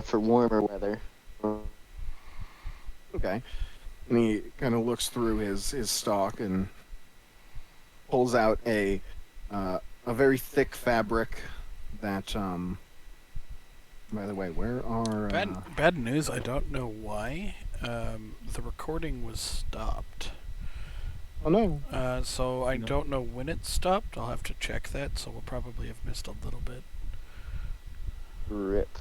for warmer weather. Okay. And he kind of looks through his stock and pulls out a very thick fabric that by the way, where are Bad news. I don't know why. The recording was stopped. Oh no. So I don't know when it stopped. I'll have to check that. So we'll probably have missed a little bit. Rip.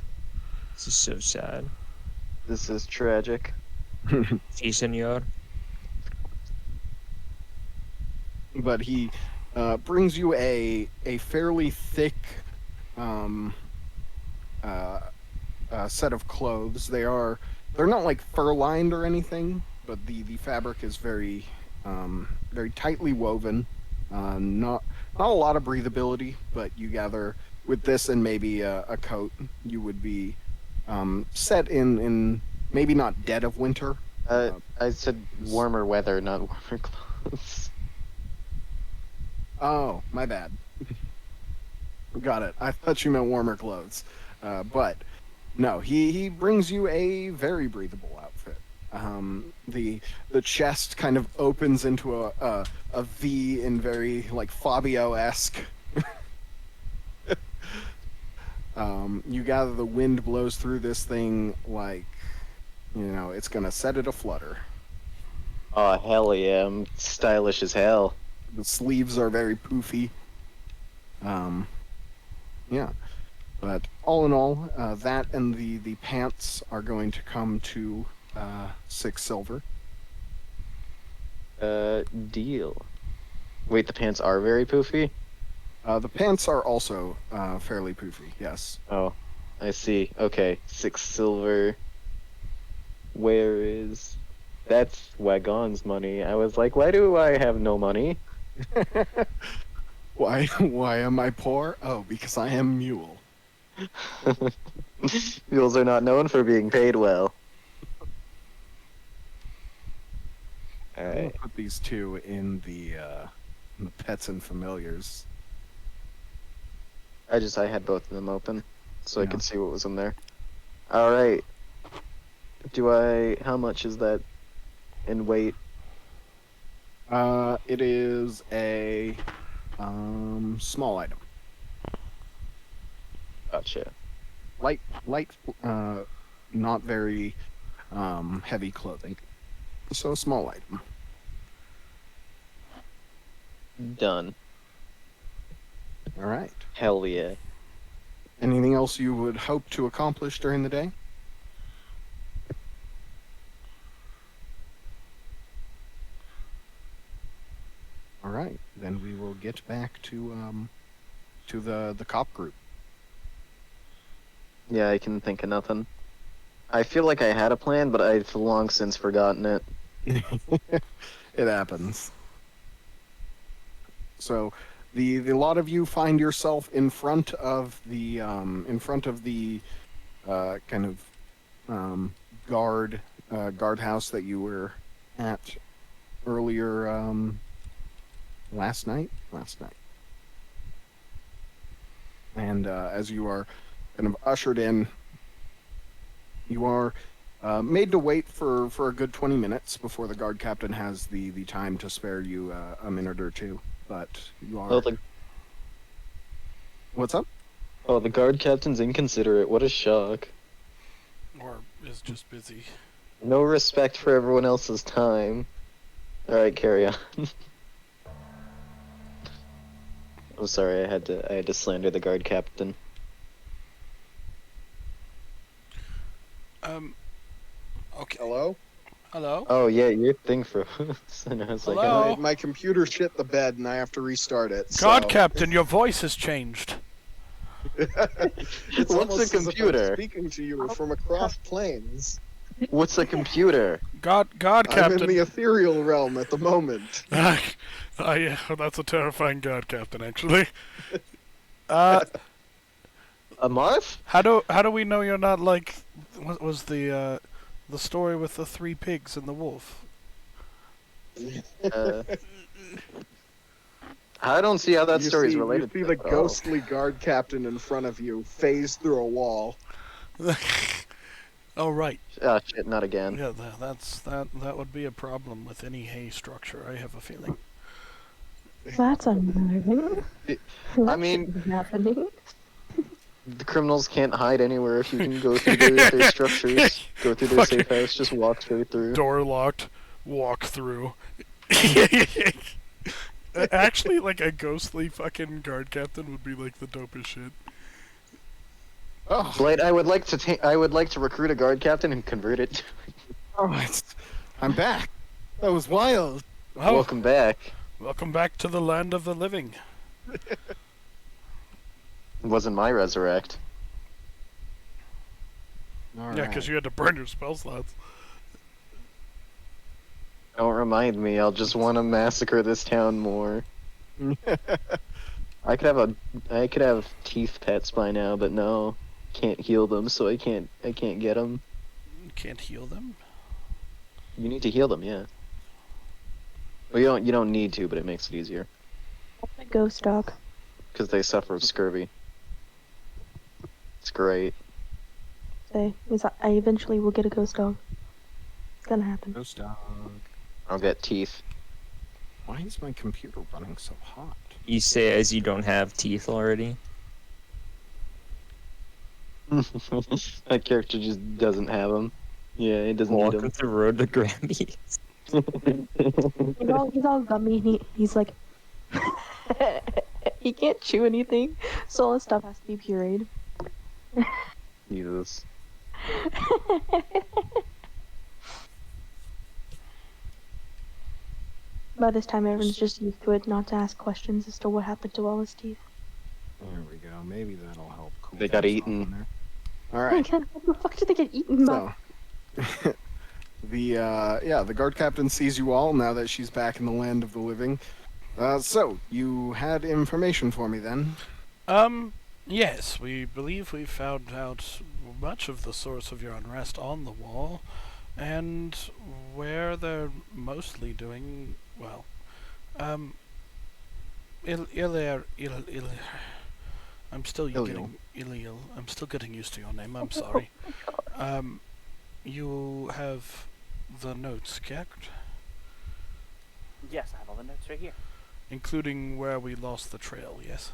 This is so sad. This is tragic. Sí, señor. But he brings you a fairly thick set of clothes. They're not like fur lined or anything, but the fabric is very very tightly woven. Not a lot of breathability, but you gather with this and maybe a coat, you would be set in maybe not dead of winter. I said warmer weather, not warmer clothes. Oh, my bad. Got it. I thought you meant warmer clothes. But no, he brings you a very breathable outfit. The chest kind of opens into a V in very like Fabio-esque. You gather the wind blows through this thing like, it's gonna set it aflutter. Oh, hell yeah, I'm stylish as hell. The sleeves are very poofy. Yeah. But all in all, that and the pants are going to come to 6 silver. Deal. Wait, the pants are very poofy? The pants are also fairly poofy, yes. Oh, I see. Okay, 6 silver. Where is... That's Wagon's money. I was like, why do I have no money? Why am I poor? Oh, because I am Mule. Mules are not known for being paid well. I'm Alright. gonna put these two in the pets and familiars. I had both of them open, so I Yeah. could see what was in there. Alright. How much is that in weight? It is a small item. Gotcha. Light, not very heavy clothing. So a small item. Done. All right. Hell yeah. Anything else you would hope to accomplish during the day? All right, then we will get back to the cop group. Yeah, I can think of nothing. I feel like I had a plan, but I've long since forgotten it. It happens. So, the lot of you find yourself in front of the kind of guardhouse that you were at earlier last night. And as you are kind of ushered in, you are made to wait for a good 20 minutes before the guard captain has the time to spare you a minute or two. But you are... What's up? Oh, the guard captain's inconsiderate. What a shock. Or is just busy. No respect for everyone else's time. Alright, carry on. I'm sorry, I had to slander the guard captain. Okay. Hello? Hello? Oh yeah, your thing froze. And I was like, Hello? My computer shit the bed and I have to restart it. God so. Captain, your voice has changed. It's What's almost a as if I'm computer? speaking to you from across planes. what's a computer? God I'm Captain. in the ethereal realm at the moment. Yeah, that's a terrifying God Captain, actually. A Marth? How do we know you're not like what was the story with the 3 pigs and the wolf? I don't see how that You story's see, related. You see to the it. ghostly guard captain in front of you phase through a wall. Oh right. Shit, not again. Yeah, that would be a problem with any hay structure. I have a feeling. That's unnerving. I That mean- shouldn't be happening. The criminals can't hide anywhere if you can go through their structures, go through their safe house, just walk straight through. Door locked. Walk through. Actually, like a ghostly fucking guard captain would be like the dopest shit. Oh, Blight, I would like to recruit a guard captain and convert it. I'm back. That was wild. Oh, Welcome back. welcome back to the land of the living. It wasn't my resurrect. All Yeah, because you had to burn your spell slots. Don't remind me. I'll just want to massacre this town more. I could have teeth pets by now, but no, can't heal them, so I can't get them. You can't heal them. You need to heal them, yeah. Well, you don't need to, but it makes it easier A ghost dog. because they suffer of scurvy. It's great. Say, I eventually will get a ghost dog. It's gonna happen. Ghost dog. I'll get teeth. Why is my computer running so hot? You say as you don't have teeth already. That character just doesn't have them. Yeah, it doesn't need Walking them. the road to Grammy. He's all gummy and he's like he can't chew anything, so all his stuff has to be pureed. Jesus. By this time everyone's just used to it not to ask questions as to what happened to all his teeth. There we go. Maybe that'll help. Cool They got things eaten. off in there. All right. What the fuck did they get eaten by? So, the guard captain sees you all now that she's back in the land of the living. So you had information for me then. Yes, we believe we found out much of the source of your unrest on the wall, and where they're mostly doing well. I'm still Ilil. I'm still getting used to your name. I'm sorry. You have the notes, correct? Yes, I have all the notes right here. Including where we lost the trail. Yes.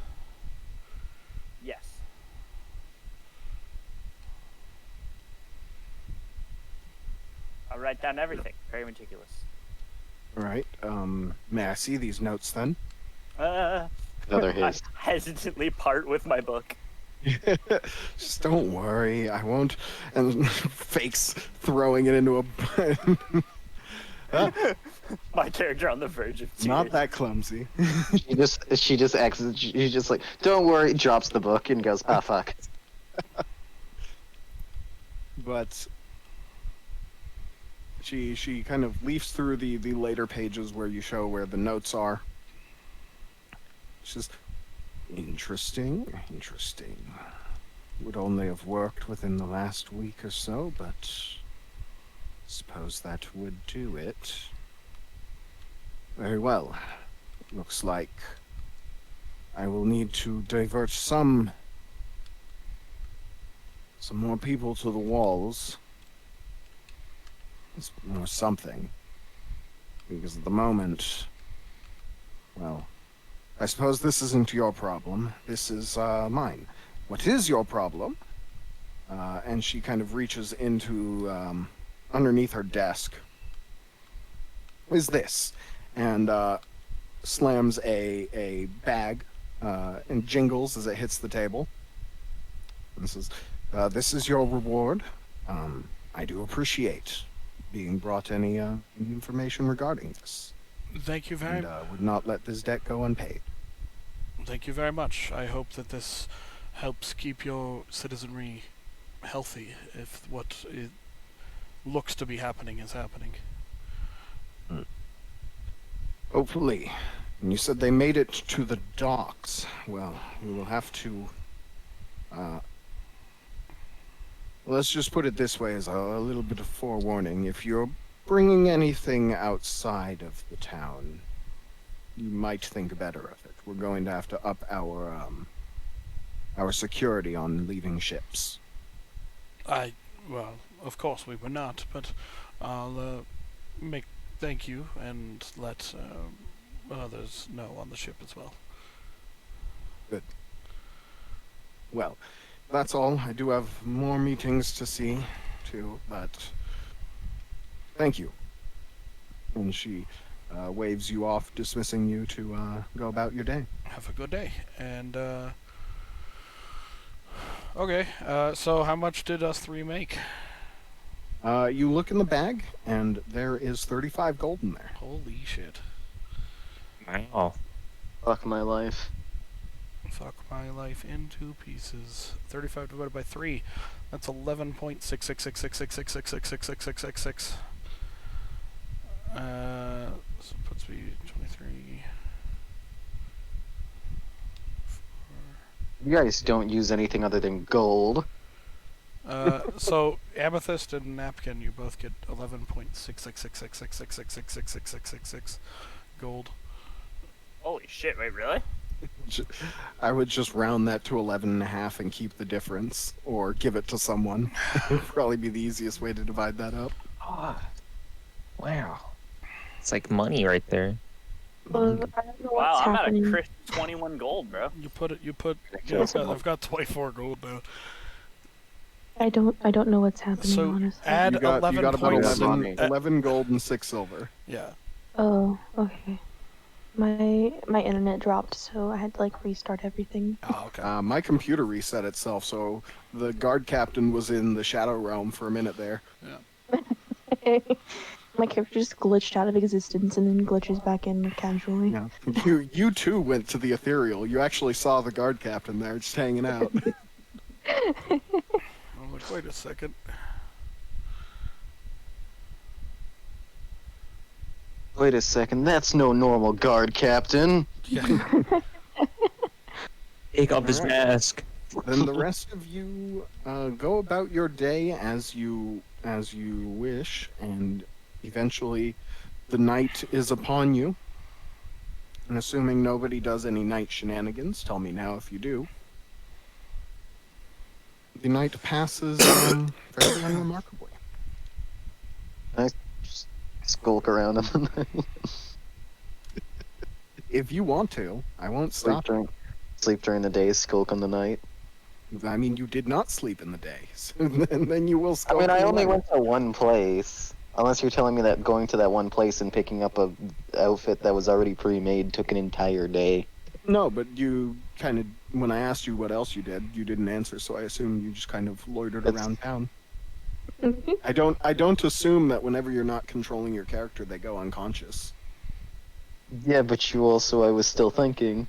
Yes. I'll write down everything. Very meticulous. All right. May I see these notes then? Another I his. hesitantly part with my book. Just don't worry, I won't. And fakes throwing it into a. My character on the verge of tears. Not that clumsy. She just exits. She's just like, don't worry. Drops the book and goes, ah, fuck. But she kind of leafs through the later pages where you show where the notes are. She's interesting. Would only have worked within the last week or so, but suppose that would do it. Very well. Looks like I will need to divert some more people to the walls. Or something. Because at the moment, well, I suppose this isn't your problem. This is mine. What is your problem? And she kind of reaches into underneath her desk. Is this? And slams a bag and jingles as it hits the table. And says, "This is your reward. I do appreciate being brought any information regarding this, Thank you very and would not let this debt go unpaid." Thank you very much. I hope that this helps keep your citizenry healthy if what it looks to be happening is happening. Hopefully. And you said they made it to the docks. Well, we will have to. Let's just put it this way as a little bit of forewarning. If you're bringing anything outside of the town, you might think better of it. We're going to have to up our security on leaving ships. well, of course we were not, but I'll thank you and let others know on the ship as well. Well, that's all. I do have more meetings to see to, but thank you. And she waves you off, dismissing you to go about your day. Have a good day. And okay, so how much did us three make? You look in the bag, and there is 35 gold in there. Holy shit! Wow. Fuck my life. Fuck my life into pieces. 35 divided by 3. That's 11.6666666666666. So it puts me 23. You guys don't use anything other than gold. So amethyst and napkin, you both get 11.6666666666666 gold. Holy shit! Wait, really? I would just round that to 11.5 and keep the difference, or give it to someone. Would probably be the easiest way to divide that up. Ah, wow. It's like money right there. Well, I don't know Wow, what's I'm at a happening. crisp 21 gold, bro. Yeah, I've got 24 gold now. I don't know what's happening, So honestly. add You got 11 about points. 11, 11 gold and 6 silver. Yeah. Oh, okay. My internet dropped, so I had to like restart everything. Oh, okay. My computer reset itself, so the guard captain was in the Shadow Realm for a minute there. My character just glitched out of existence and then glitches back in casually. Yeah. You too went to the ethereal. You actually saw the guard captain there, just hanging out. I'm like, wait a second. Wait a second, that's no normal guard captain. Yeah. Take off his Alright. mask. Then the rest of you go about your day as you wish, and eventually the night is upon you. And assuming nobody does any night shenanigans, tell me now if you do. The night passes fairly unremarkably. Just skulk around in the night. If you want to, I won't stop you. Sleep during the day, skulk in the night. I mean, you did not sleep in the day, so then you will I skulk mean, in I the only night. went to one place. Unless you're telling me that going to that one place and picking up a outfit that was already pre-made took an entire day. No, but you kind of, when I asked you what else you did, you didn't answer, so I assume you just kind of loitered It's- around town. I don't assume that whenever you're not controlling your character, they go unconscious. Yeah, but you also, I was still thinking.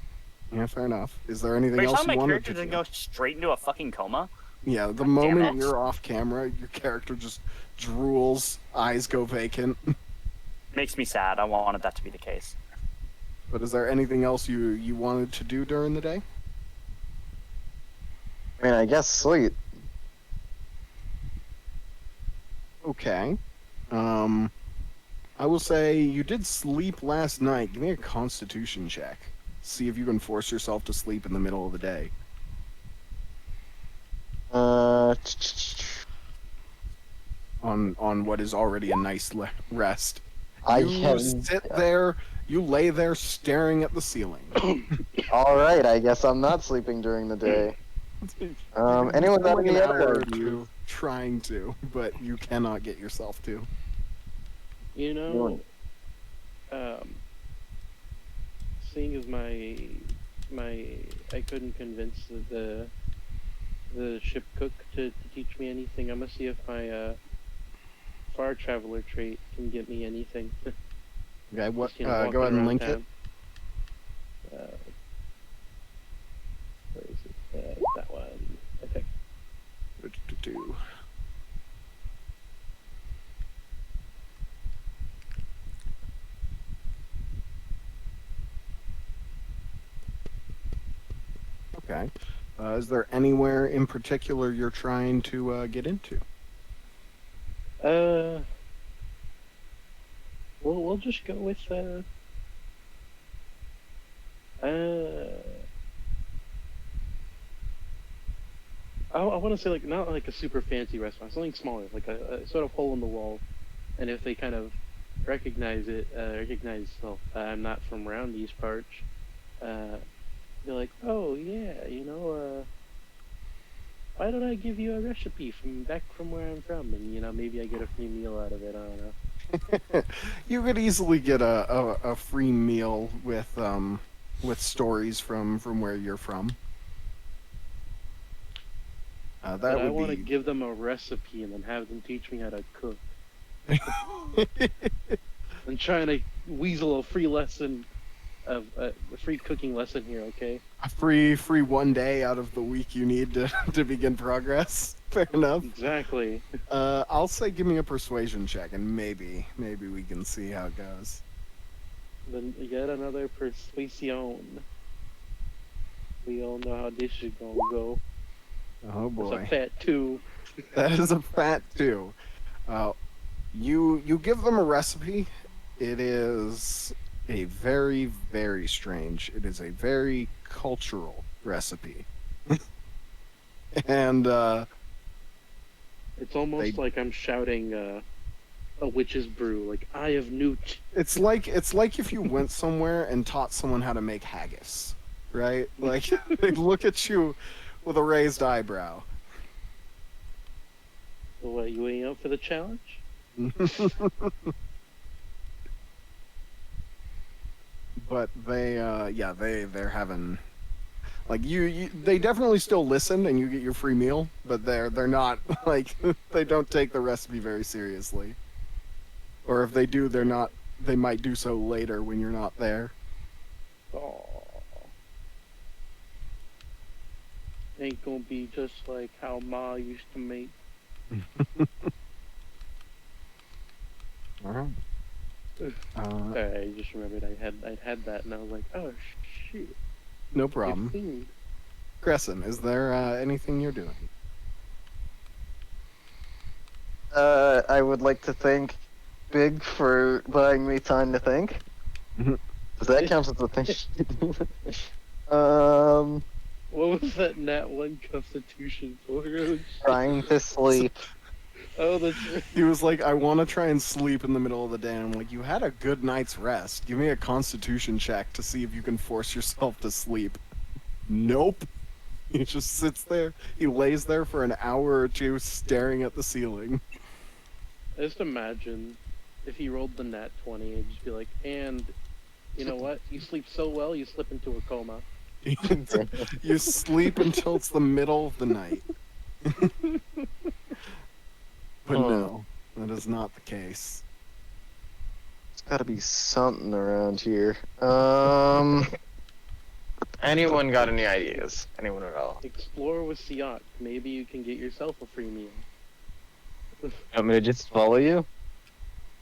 Yeah, fair enough. Is there anything Wait, you're else telling you my wanted character to didn't do? go straight into a fucking coma? Yeah, the God damn moment it. you're off camera, your character just drools, eyes go vacant. Makes me sad. I wanted that to be the case. But is there anything else you wanted to do during the day? I mean, I guess sleep. Okay. I will say you did sleep last night. Give me a constitution check. See if you can force yourself to sleep in the middle of the day. On what is already a nice rest. I You have. sit there, you lay there staring at the ceiling. All right, I guess I'm not sleeping during the day. Anyone got Like any an hour other or ideas? two trying to, but you cannot get yourself to. You know, seeing as my I couldn't convince the ship cook to teach me anything, I'm gonna see if my far traveler trait can get me anything. Okay, what? Just, you know, Go walking ahead and around link it. town. Where is it? That one. Okay. Okay. Is there anywhere in particular you're trying to get into? We'll just go with I want to say like not like a super fancy restaurant, something smaller, like a sort of hole in the wall. And if they kind of recognize, oh, I'm not from around these parts, they're like, oh yeah, why don't I give you a recipe from back from where I'm from, and maybe I get a free meal out of it. I don't know. You could easily get a free meal with stories from where you're from. That But I would want to be. give them a recipe and then have them teach me how to cook. I'm trying to weasel a free lesson of a free cooking lesson here, okay? A free 1 day out of the week you need to begin progress. Fair enough. Exactly. I'll say give me a persuasion check, and maybe we can see how it goes. Then yet another persuasion. We all know how this is gonna go. Oh It's boy, a fat 2. that is a fat 2. You give them a recipe. It is a very, very strange. It is a very cultural recipe. And It's almost like I'm shouting a witch's brew, like Eye of Newt. it's like if you went somewhere and taught someone how to make haggis, right? Like they'd look at you with a raised eyebrow. So what, you ain't up for the challenge? But they're having like they definitely still listen and you get your free meal, but they're not like they don't take the recipe very seriously. Or if they do, they might do so later when you're not there. Oh. Ain't gonna be just like how Ma used to make. All right. I just remembered I'd had that, and I was like, oh shoot. No Get problem. food. Crescent, is there anything you're doing? I would like to thank Big for buying me time to think. Mhm. Does that count as a thing? What was that Nat 1 Constitution for? Trying to sleep. Oh, that's right. He was like, I want to try and sleep in the middle of the day. And I'm like, you had a good night's rest. Give me a constitution check to see if you can force yourself to sleep. Nope. He just sits there. He lays there for an hour or two staring at the ceiling. I just imagine if he rolled the Nat 20, it'd just be like, and you know what? You sleep so well, you slip into a coma. You sleep until it's the middle of the night. But no, that is not the case. There's gotta be something around here. Anyone got any ideas? Anyone at all? Explore with Siak. Maybe you can get yourself a free meal. You want me to just follow you?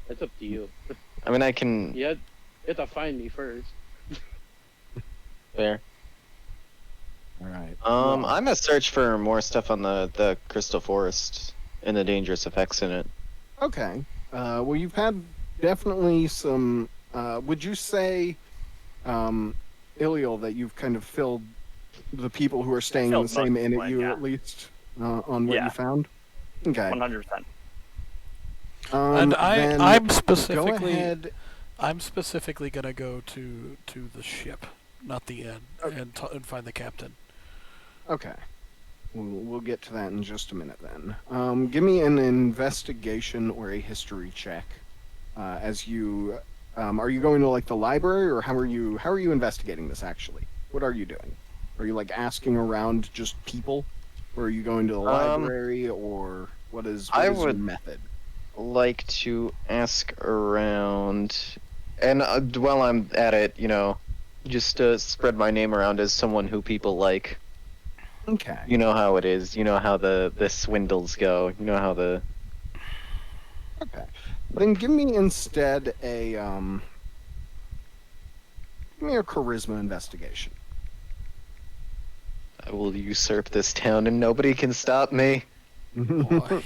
That's up to you. I mean, I can. You have to find me first. There. Alright. I'm gonna search for more stuff on the Crystal Forest and the dangerous effects in it. Okay. Well, you've had definitely some. Would you say, Iliel, that you've kind of filled the people who are staying in the Filled same most inn of at mine, you yeah. at least on what Yeah. you found? Okay. 100%. And Then I'm go specifically ahead. I'm specifically gonna go to the ship, not the inn, and find the captain. Okay. We'll get to that in just a minute then. Give me an investigation or a history check. As you, are you going to like the library, or how are you investigating this actually? What are you doing? Are you like asking around just people, or are you going to the library, or what is your would- method? Like to ask around, and while I'm at it, just to spread my name around as someone who people like. Okay. You know how it is. You know how the swindles go. You know how the. Okay. Then give me instead a give me a charisma investigation. I will usurp this town and nobody can stop me. Boy.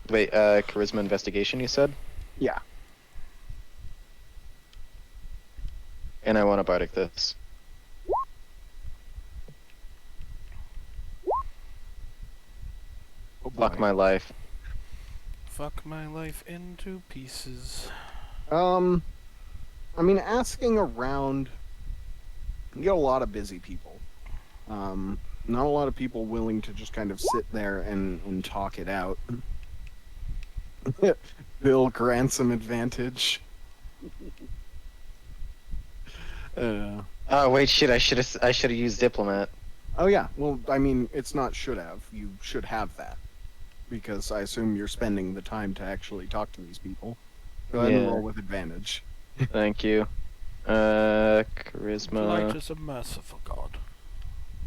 Wait, charisma investigation, you said? Yeah. And I want to bardic this. Oh Fuck boy. my life. Fuck my life into pieces. I mean, asking around, you get a lot of busy people. Not a lot of people willing to just kind of sit there and talk it out. Bill grants some advantage. Oh wait, shit! I should have used diplomat. Oh yeah, well, I mean, it's not should have. You should have that. Because I assume you're spending the time to actually talk to these people. Go ahead and Yeah. roll with advantage. Thank you. Light Charisma. is a merciful god.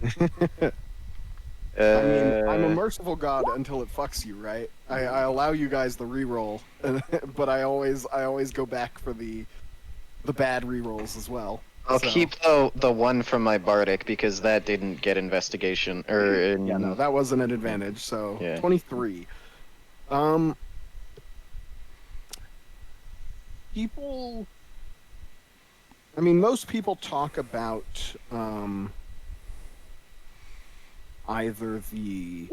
I mean, I'm a merciful god until it fucks you, right? I allow you guys the reroll, but I always go back for the bad rerolls as well. I'll So, keep the one from my bardic because that didn't get investigation Yeah, no, that wasn't an advantage. So Yeah. 23. People. I mean, most people talk about either the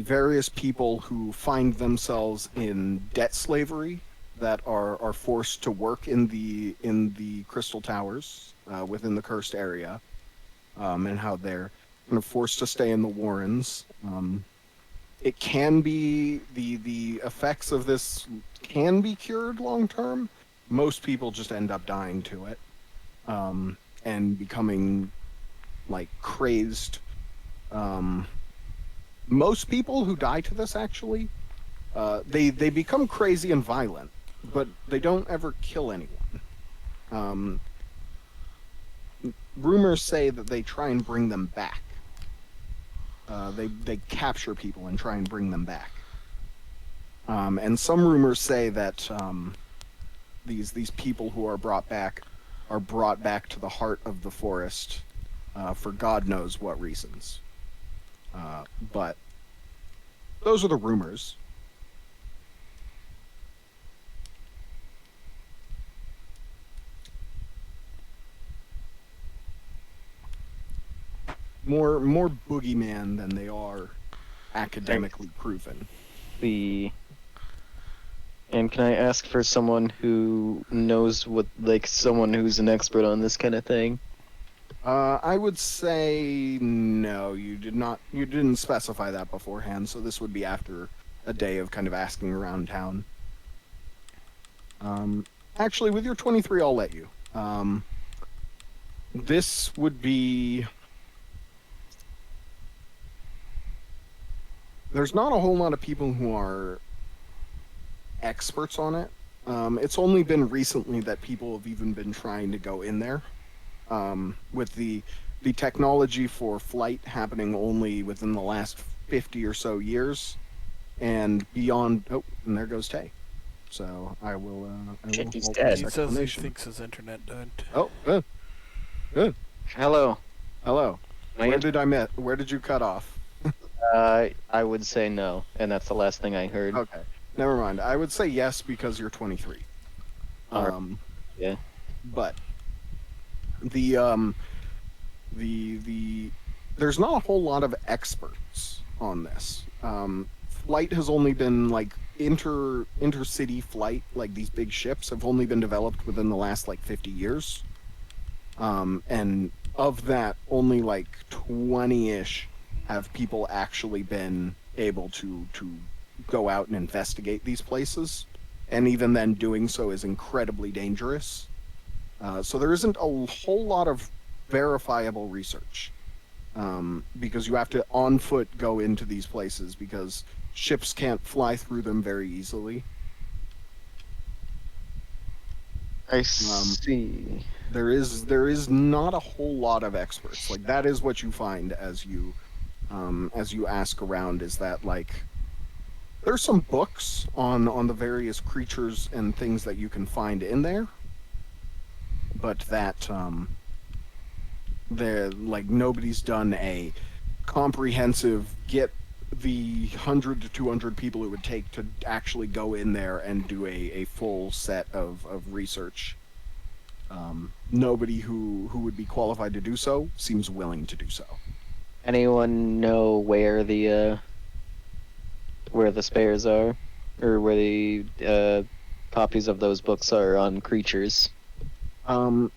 various people who find themselves in debt slavery that are forced to work in the Crystal Towers within the cursed area, and how they're kind of forced to stay in the Warrens. It can be the effects of this can be cured long term. Most people just end up dying to it, and becoming like crazed. Most people who die to this actually, they become crazy and violent, but they don't ever kill anyone. Rumors say that they try and bring them back. They capture people and try and bring them back. And some rumors say that these people who are brought back to the heart of the forest for God knows what reasons. But those are the rumors. More boogeyman than they are academically proven. And can I ask for someone who knows someone who's an expert on this kind of thing? I would say no. You didn't specify that beforehand, so this would be after a day of kind of asking around town. Actually, with your 23, I'll let you. This would be. There's not a whole lot of people who are experts on it. It's only been recently that people have even been trying to go in there. With the technology for flight happening only within the last 50 or so years, and beyond. Oh, and there goes Tay. So I will. Shit, he's hold dead. this He says he explanation. thinks his internet died. Oh, good. Hello. Hello. My Where did you cut off? I would say no, and that's the last thing I heard. Okay, never mind. I would say yes because you're 23. Alright. Yeah. But the there's not a whole lot of experts on this. Flight has only been like intercity flight, like these big ships have only been developed within the last like 50 years. And of that, only like 20-ish have people actually been able to go out and investigate these places, and even then doing so is incredibly dangerous. So there isn't a whole lot of verifiable research, because you have to on foot go into these places because ships can't fly through them very easily. I see. There is not a whole lot of experts. Like that is what you find as you ask around, is that like there's some books on the various creatures and things that you can find in there, but that they're like nobody's done a comprehensive get the 100 to 200 people it would take to actually go in there and do a full set of research. Nobody who would be qualified to do so seems willing to do so. Anyone know where the spares are, or where the copies of those books are on creatures? Well,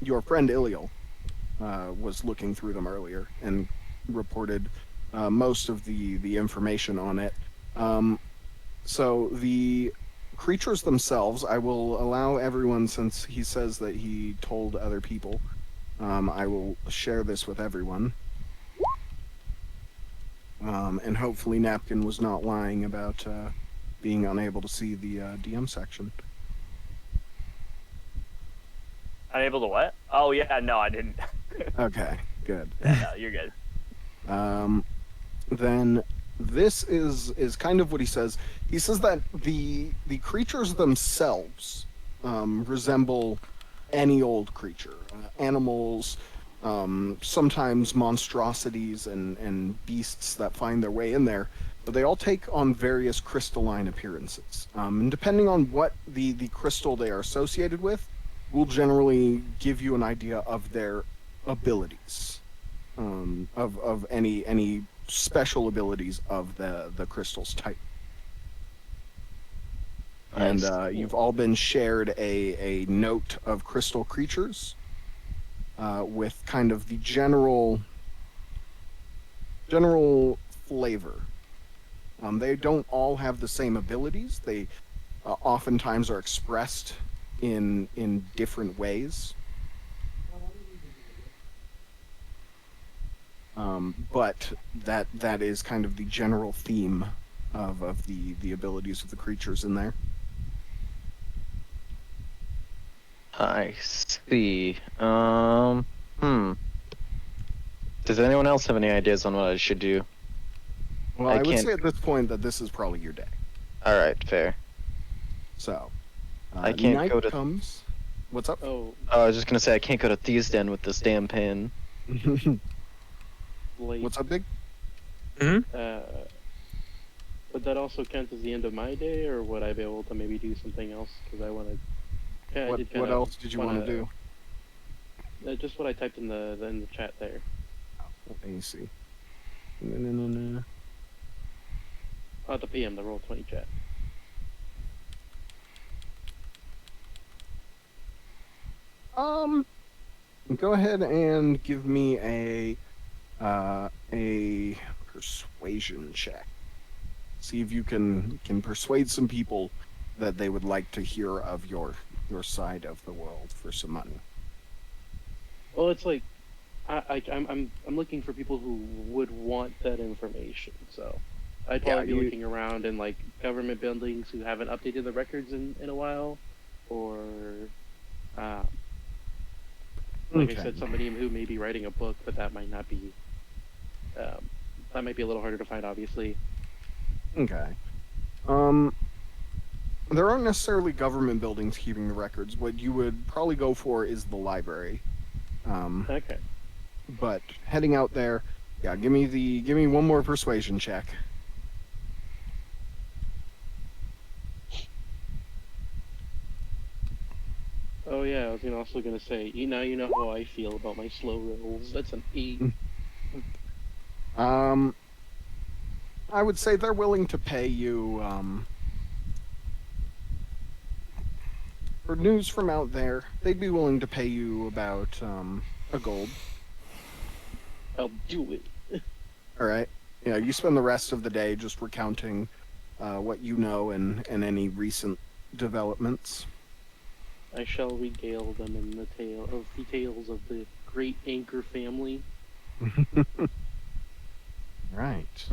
your friend Iliel was looking through them earlier and reported most of the information on it. So the creatures themselves, I will allow everyone, since he says that he told other people, I will share this with everyone. And hopefully Napkin was not lying about being unable to see the DM section. Unable to what? Oh yeah, no, I didn't. Okay, good. Yeah, no, you're good. Then this is kind of what he says. He says that the creatures themselves resemble any old creature, animals, sometimes monstrosities and beasts that find their way in there. But they all take on various crystalline appearances, and depending on what the crystal they are associated with, will generally give you an idea of their abilities, of any special abilities of the crystal's type. And you've all been shared a note of crystal creatures with kind of the general flavor. They don't all have the same abilities. They oftentimes are expressed in different ways. But that is kind of the general theme of the abilities of the creatures in there. I see. Does anyone else have any ideas on what I should do? Well, I I would can't- say at this point that this is probably your day. All right, fair. So, I can't night go to- comes. What's up? Oh, I was just gonna say I can't go to Thieves' Den with this damn pen. late. What's up, Big? Would that also count as the end of my day, or would I be able to maybe do something else? Because I want to. Yeah, What else did you want to do? Just what I typed in the chat there. Let me see. No. Oh, the PM, the Roll20 chat. Go ahead and give me a persuasion check. See if you can persuade some people that they would like to hear of your side of the world for some money. Well, it's like I'm looking for people who would want that information. So I'd probably be looking around in like government buildings who haven't updated the records in a while, or like I said, somebody who may be writing a book, but that might not be. That might be a little harder to find, obviously. Okay. There aren't necessarily government buildings keeping the records. What you would probably go for is the library. Okay. But heading out there, yeah, give me one more persuasion check. Oh yeah, I was also gonna say, you know how I feel about my slow rolls. That's an 8. I would say they're willing to pay you for news from out there. They'd be willing to pay you about a gold. I'll do it. All right. Yeah, you spend the rest of the day just recounting what you know and any recent developments. I shall regale them in the tales of the great Anchor family. Right.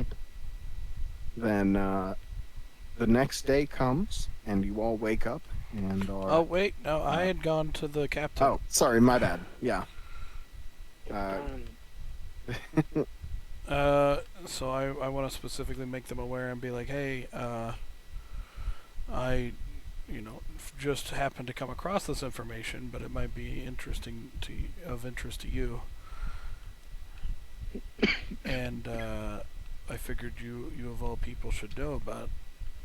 Then the next day comes, and you all wake up and are. Oh wait, no, I had gone to the captain. Oh, sorry, my bad. Yeah. So I want to specifically make them aware and be like, hey, I, just happened to come across this information, but it might be of interest to you. And I figured you of all people should know about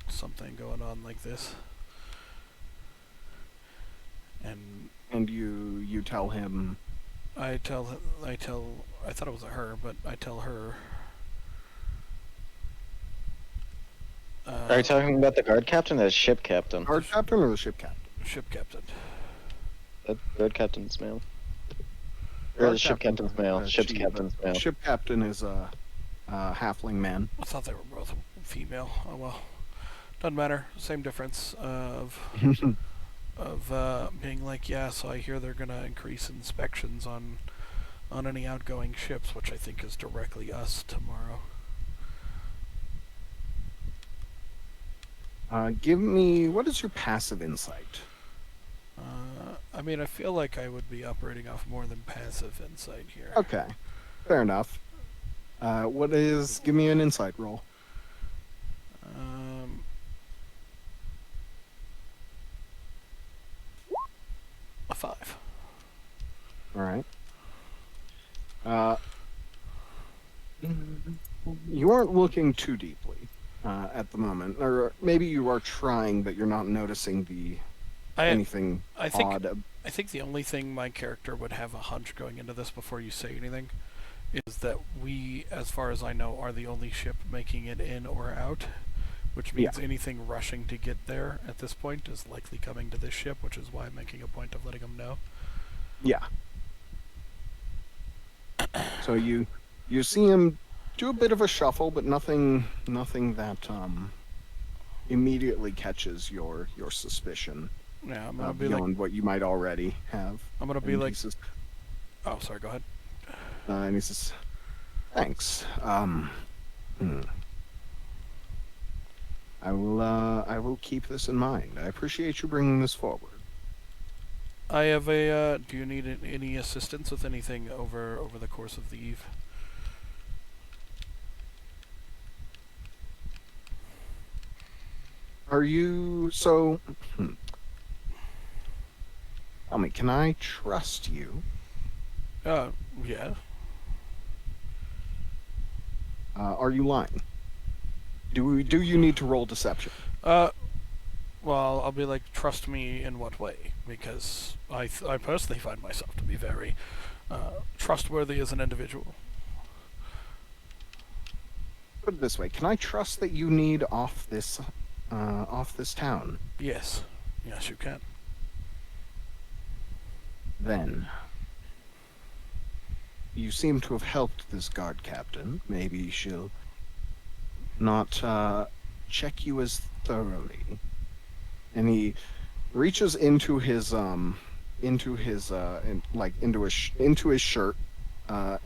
something going on like this. And you tell him I thought it was a her, but I tell her. Are you talking about the guard captain or the ship captain? Guard captain or the ship captain? Ship captain? The guard captain's male. Or Guard the ship captain, captain's male. Ship's she, captain's but male. Ship captain is a halfling man. I thought they were both female. Oh well, doesn't matter. Same difference of being like, yeah. So I hear they're gonna increase inspections on any outgoing ships, which I think is directly us tomorrow. Give me, what is your passive insight? I mean, I feel like I would be operating off more than passive insight here. Okay, fair enough. Give me an insight roll. A 5. All right. You aren't looking too deeply at the moment, or maybe you are trying, but you're not noticing anything I think odd. I think the only thing my character would have a hunch going into this before you say anything is that we, as far as I know, are the only ship making it in or out, which means anything rushing to get there at this point is likely coming to this ship, which is why I'm making a point of letting them know. Yeah. So you see him do a bit of a shuffle, but nothing that immediately catches your suspicion Yeah, I'm gonna be like, beyond what you might already have. I'm gonna be And like, he says, oh, sorry, go ahead. and he says, "Thanks. I will keep this in mind. I appreciate you bringing this forward." I have a. Do you need any assistance with anything over the course of the eve? Are you so? Tell me, can I trust you? Yeah. Are you lying? Do you need to roll deception? Well, I'll be like, trust me in what way? Because I personally find myself to be very trustworthy as an individual. Put it this way: can I trust that you need off this town? Yes. Yes, you can. Then you seem to have helped this guard captain. Maybe she'll not check you as thoroughly. And he reaches into his shirt,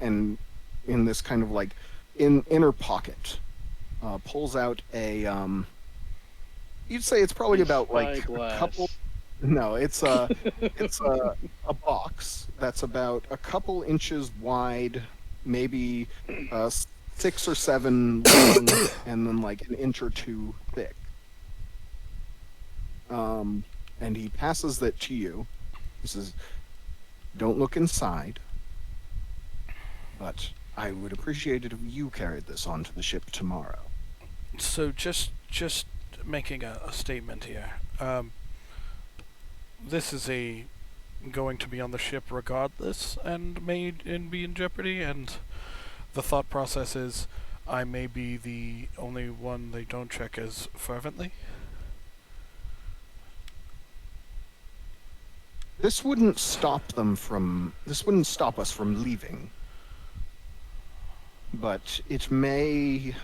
and in this kind of like inner pocket, pulls out a you'd say it's probably about like a couple. No, it's a box that's about a couple inches wide, maybe 6 or 7 long, and then like an inch or two thick. And he passes that to you. He says, "Don't look inside, but I would appreciate it if you carried this onto the ship tomorrow." So just making a statement here. This is going to be on the ship regardless and be in jeopardy, and the thought process is I may be the only one they don't check as fervently. This wouldn't stop us from leaving. But it may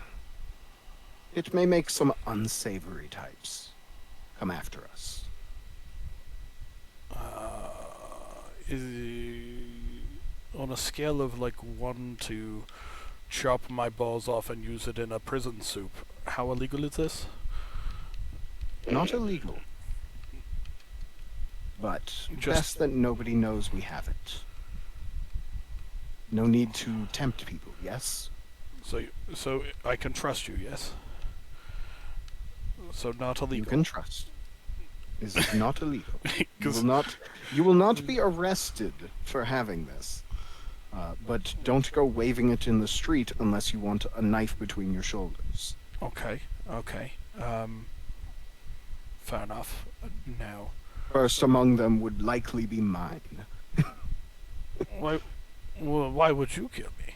make some unsavory types come after us. On a scale of like 1 to chop my balls off and use it in a prison soup, how illegal is this? Not illegal. But Just- best that nobody knows we have it. No need to tempt people, yes? So I can trust you, yes? So not illegal. You can trust. This is not illegal. You 'Cause- will not be arrested for having this. But don't go waving it in the street unless you want a knife between your shoulders. Okay. Fair enough. Now, First among them would likely be mine. Well, why would you kill me?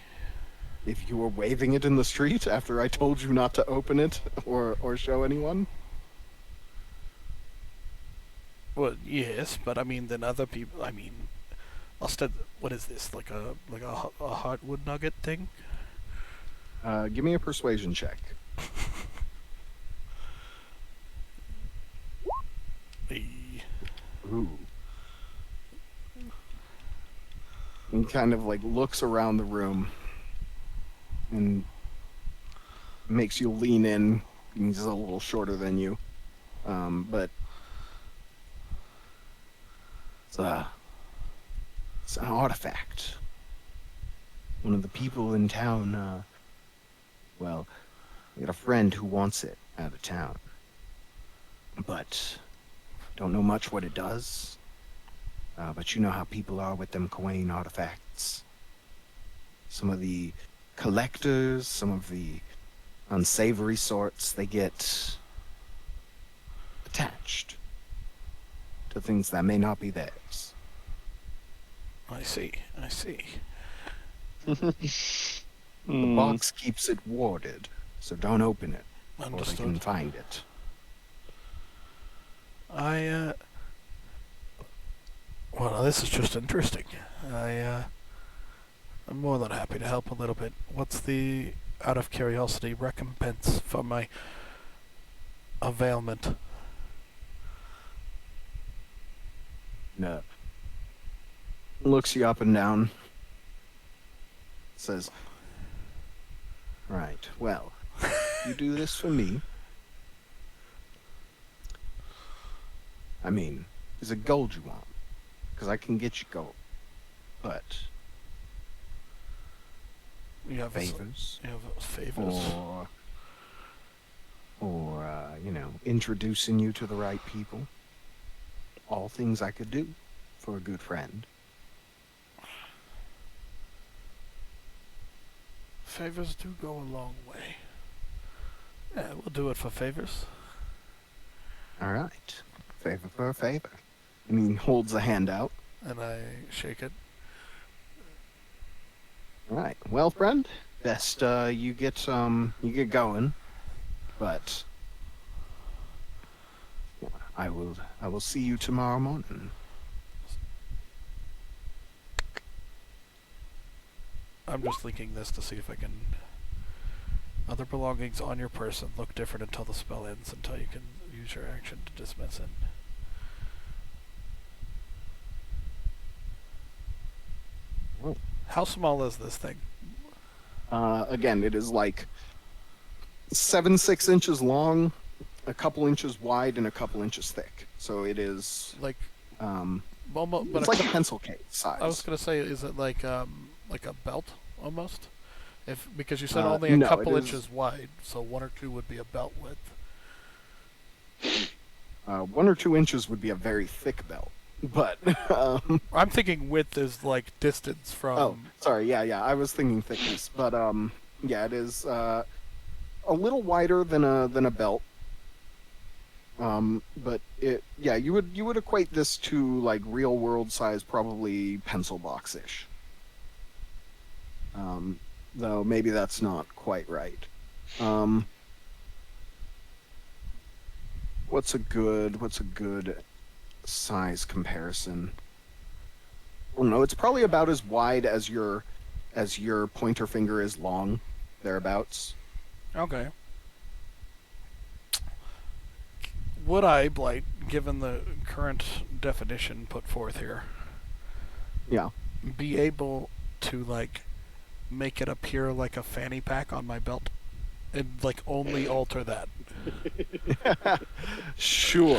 If you were waving it in the street after I told you not to open it or show anyone? Well, yes, but I mean, then other people. I mean, instead, what is this? Like a heartwood nugget thing? Give me a persuasion check. Eh, Ooh. He kind of like looks around the room and makes you lean in. He's a little shorter than you, but it's an artifact. One of the people in town, well, we got a friend who wants it out of town, but don't know much what it does. But you know how people are with them Kawain artifacts. Some of the collectors, some of the unsavory sorts, they get attached to things that may not be theirs. I see. I see. The box keeps it warded, so don't open it, or they can Understood. find it. Well, this is just interesting. I'm more than happy to help a little bit. What's the, out of curiosity, recompense for my availment? No. Looks you up and down. Says, right, well, you do this for me. I mean, is it gold you want? Because I can get you gold. But You have favors, You have favors. or introducing you to the right people. All things I could do for a good friend. Favors do go a long way. Yeah, we'll do it for favors. All right, favor for a favor. And he holds a hand out. And I shake it. All right, well, friend, best you get going, but I will see you tomorrow morning. I'm just linking this to see if I can. Other belongings on your person look different until the spell ends, until you can use your action to dismiss it. Oh. How small is this thing? Again, it is like 6 inches long, a couple inches wide, and a couple inches thick. So it is Like, um, almost, but it's like a pencil case size. I was gonna say, is it like a belt almost? Because you said only a no, couple it is- inches wide, so 1 or 2 would be a belt width. 1 or 2 inches would be a very thick belt, but I'm thinking width is like distance from. oh, sorry, yeah, I was thinking thickness, but yeah, it is a little wider than a belt. But you would equate this to like real world size, probably pencil box-ish. Though maybe that's not quite right. What's a good size comparison? Well, no, it's probably about as wide as your pointer finger is long, thereabouts. Okay. Would I, Blight, given the current definition put forth here, Yeah. be able to like make it appear like a fanny pack on my belt, and like only alter that? Sure.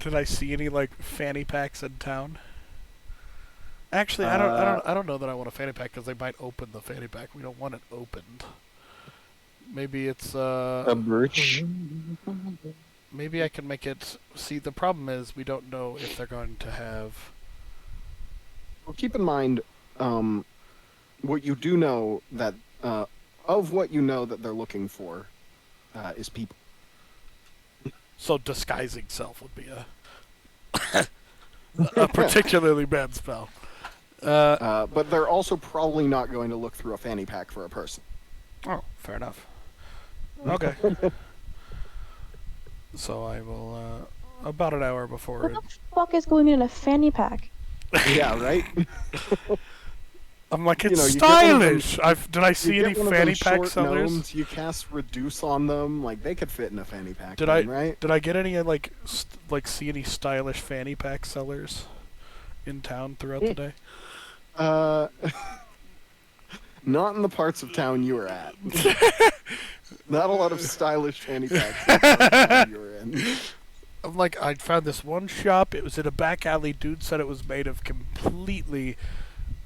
Did I see any like fanny packs in town? Actually, I don't know that I want a fanny pack because they might open the fanny pack. We don't want it opened. Maybe it's A birch. maybe I can make it. See, the problem is we don't know if they're going to have. Well, keep in mind, what you do know that of what you know that they're looking for is people. So disguising self would be a. a particularly bad spell. But they're also probably not going to look through a fanny pack for a person. Oh, fair enough. Okay. So I will, about an hour before What it, the fuck is going in a fanny pack? Yeah, right. I'm like, you it's know, you get one of them- stylish. Did I see You any get one of fanny those pack short sellers? gnomes, you cast reduce on them, like they could fit in a fanny pack. Did then, right? Did I get any see any stylish fanny pack sellers in town throughout the day? Not in the parts of town you were at. Not a lot of stylish fanny packs in the parts of town you were in. I'm like, I found this one shop. It was in a back alley. Dude said it was made of completely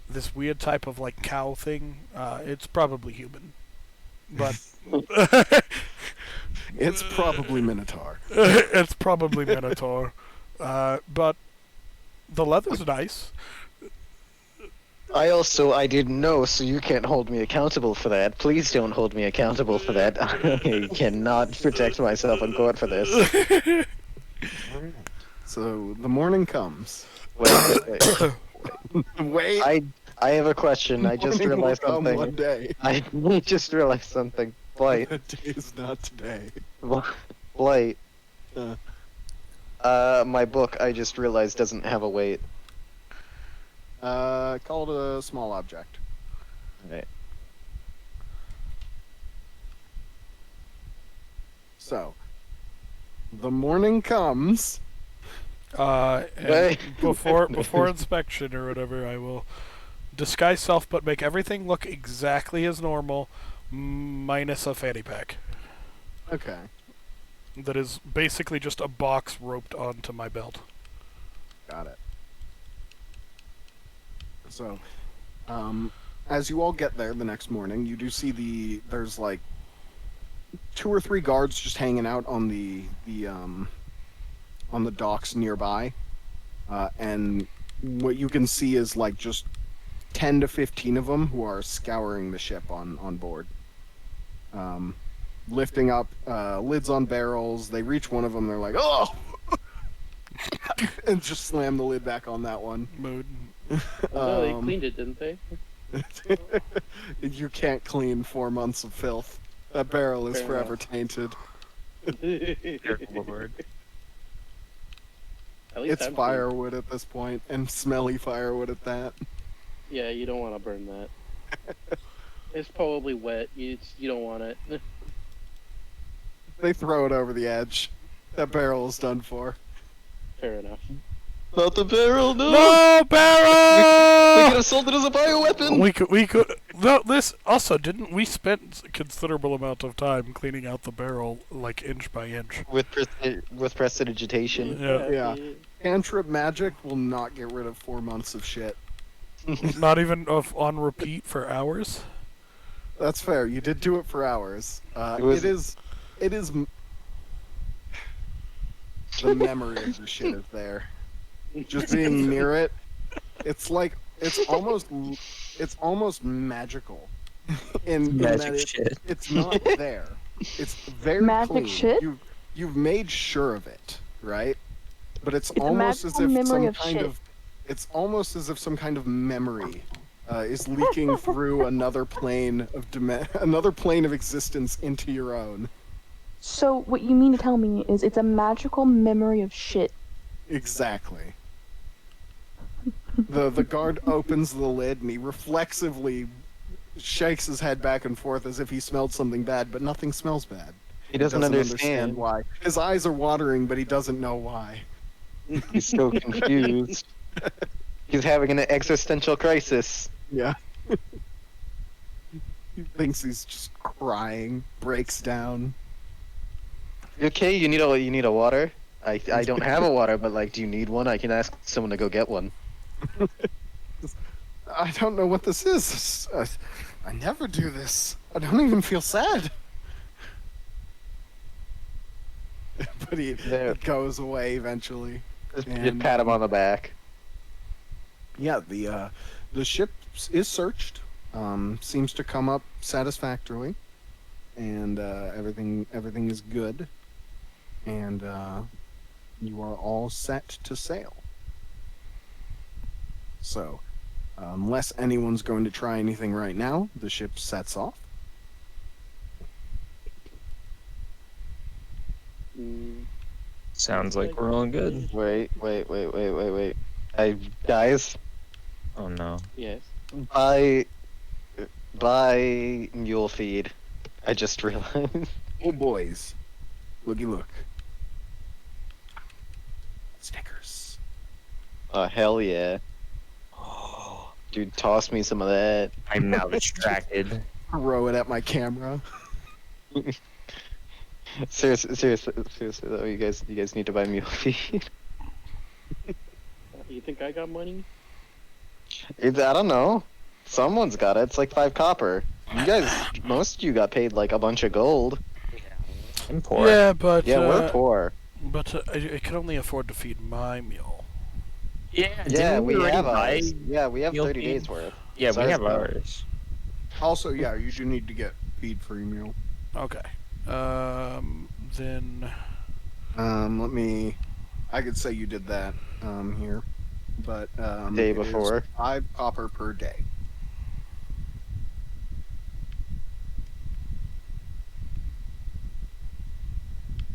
this weird type of like cow thing. It's probably human, but It's probably Minotaur. it's probably Minotaur. But the leather's nice. I didn't know, so you can't hold me accountable for that. Please don't hold me accountable for that. I cannot protect myself in court for this. So the morning comes. Wait. Wait. I have a question. I just morning will realized come one something. day. I just realized something. Blight. The day is not today. Blight. Uh. My book, I just realized, doesn't have a weight. Called a small object. Right. So, the morning comes. And Hey. before inspection or whatever, I will disguise self, but make everything look exactly as normal, minus a fanny pack. Okay. That is basically just a box roped onto my belt. Got it. So, as you all get there the next morning, you do see there's like 2 or 3 guards just hanging out on the docks nearby, and what you can see is like just 10 to 15 of them who are scouring the ship on board, lifting up lids on barrels. They reach one of them, they're like, "Oh!" and just slam the lid back on that one. Mood. No, they cleaned it, didn't they? You can't clean 4 months of filth. That barrel is Fair forever enough. tainted. Careful, Lord. At least It's I'm clean. firewood at this point, and smelly firewood at that. Yeah, you don't want to burn that. It's probably wet. You don't want it. They throw it over the edge. That barrel is done for. Fair enough. Not the barrel, no! No barrel! We could have sold it as a bioweapon! We could. No, this also didn't. We spent a considerable amount of time cleaning out the barrel, like inch by inch. With prestidigitation. Yeah. Yeah. Cantrip magic will not get rid of 4 months of shit. Not even on repeat for hours. That's fair. You did do it for hours. It was- It is. The memory of the shit is there. Just being near it, it's like it's almost magical. In that Magic shit. it's not there. It's very Magic clean. shit? You've made sure of it, right? But it's It's a almost as magical if memory some of kind shit. of it's almost as if some kind of memory is leaking through another plane of another plane of existence into your own. So what you mean to tell me is it's a magical memory of shit. Exactly. The guard opens the lid and he reflexively shakes his head back and forth as if he smelled something bad, but nothing smells bad. He doesn't understand. why. His eyes are watering, but he doesn't know why. He's so confused. He's having an existential crisis. Yeah. He thinks he's just crying, breaks down. Okay, you need a water? I don't have a water, but like, do you need one? I can ask someone to go get one. I don't know what this is. I never do this. I don't even feel sad. But it goes away eventually. Just And, pat him on the back. Yeah, the ship is searched. Seems to come up satisfactorily, and everything is good, and you are all set to sail. So, unless anyone's going to try anything right now, the ship sets off. Mm, Sounds like we're all good. Wait. Guys, Oh no. Yes. buy mule feed. I just realized. Oh boys, looky look. Stickers. Oh hell yeah, Oh, dude! Toss me some of that. I'm now distracted. Throw it at my camera. Seriously though, you guys need to buy mule feed. You think I got money? I don't know. Someone's got it. It's like 5 copper. You guys, most of you got paid like a bunch of gold. I'm poor. Yeah, but Yeah, we're poor. But I can only afford to feed my mule. Yeah, Yeah, didn't we already have buy- ours. Yeah, we have mule 30 feed? days worth. Yeah, Sorry we have about- ours. Also, yeah, you do need to get feed for your mule. Okay. Then Let me. I could say you did that here, but Day it is before. 5 copper per day.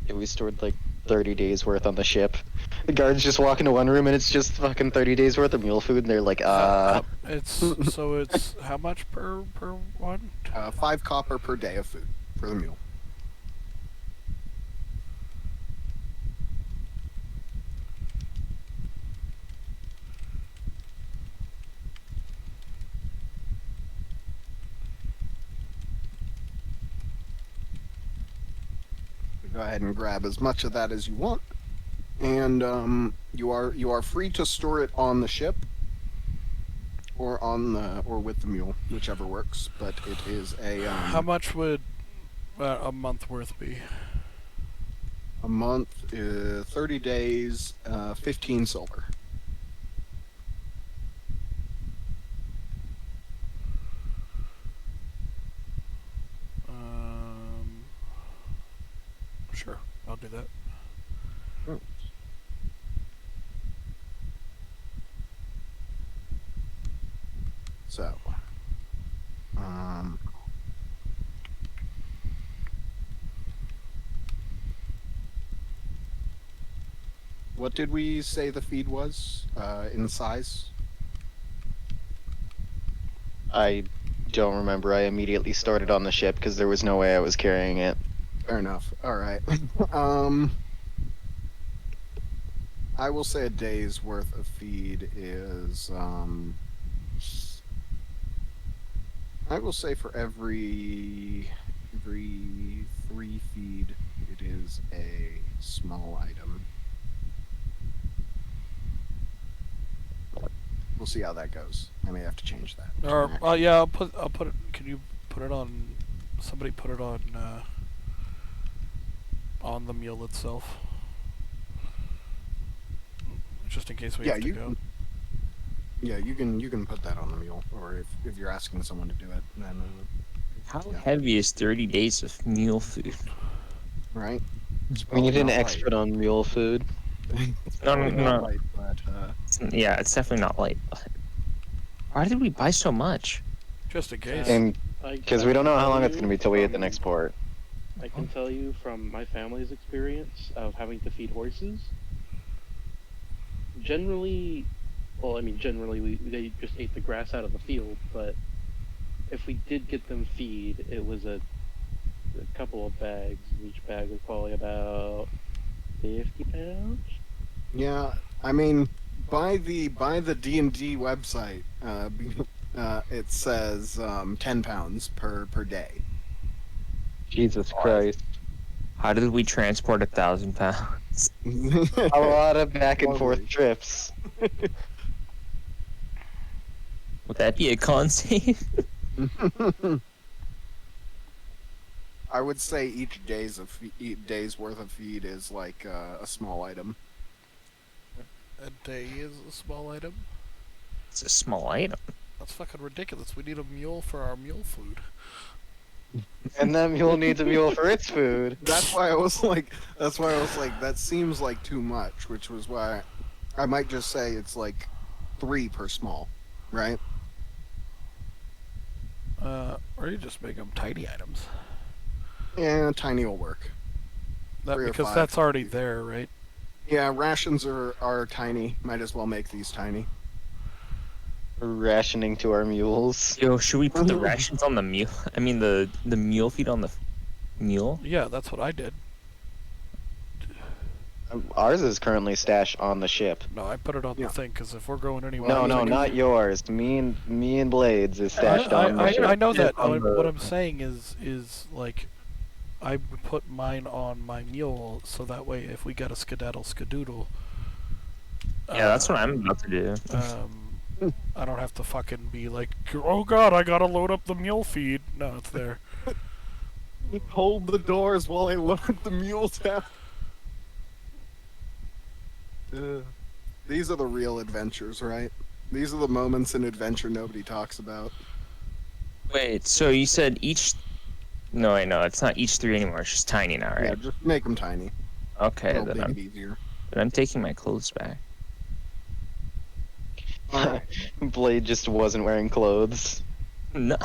Yeah, we stored like 30 days worth on the ship. The guards just walk into one room and it's just fucking 30 days worth of mule food, and they're like, it's so it's how much per one? 5 copper per day of food for the mule. Go ahead and grab as much of that as you want, and you are free to store it on the ship, or with the mule, whichever works. But it is a How much would a month worth be? a month, 30 days, 15 silver. Sure, I'll do that. So, what did we say the feed was in size? I don't remember. I immediately started on the ship because there was no way I was carrying it. Fair enough. All right. I will say a day's worth of feed is I will say for every 3 feed, it is a small item. We'll see how that goes. I may have to change that. Or yeah, I'll put it. Can you put it on? Somebody put it on the mule itself, just in case we Yeah, have to you go. can. Yeah, you can put that on the mule, or if you're asking someone to do it, then How Yeah. heavy is 30 days of mule food? right. It's We need probably an not extra on mule food. light. It's No, probably no, not no. light, but Yeah, it's definitely not light. But why did we buy so much? Just in case. And because we don't know how long it's going going to be till we hit the next port. I can tell you from my family's experience of having to feed horses. Generally, well, I mean, generally they just ate the grass out of the field, but if we did get them feed, it was a couple of bags. Each bag was probably about 50 pounds. yeah, I mean, by the D&D website, it says 10 pounds per day. Jesus Christ. How did we transport 1,000 pounds? A lot of back and forth Totally. trips. Would that be a con save? I would say each day's worth of feed is like a small item. A day is a small item. It's a small item. That's fucking ridiculous. We need a mule for our mule food. And that mule needs a mule for its food. That's why I was like, that seems like too much, which was why I might just say it's like 3 per small, right? Or you just make them tiny items. Yeah, tiny will work. That 3 or because 5. that's already there, right? Yeah, rations are tiny. Might as well make these tiny. Rationing to our mules. Yo, should we put the rations on the mule? I mean, the mule feed on the mule? Yeah, that's what I did. Ours is currently stashed on the ship. No, I put it on Yeah. the thing because if we're going anywhere, No, else, no, I can- not yours. Me and Blades is stashed on the ship. I know that. on What the- I'm saying is like, I would put mine on my mule so that way if we get a skedaddle skadoodle. Yeah, that's what I'm about to do. I don't have to fucking be like, oh god, I gotta load up the mule feed. No, it's there. Hold the doors while I load the mules down. These are the real adventures, right? These are the moments in adventure nobody talks about. Wait, so you said each... No, wait, no, it's not each 3 anymore. It's just tiny now, Yeah, right? just make them tiny. Okay, It'll then make I'm, it easier. then I'm taking my clothes back. Blade just wasn't wearing clothes. No.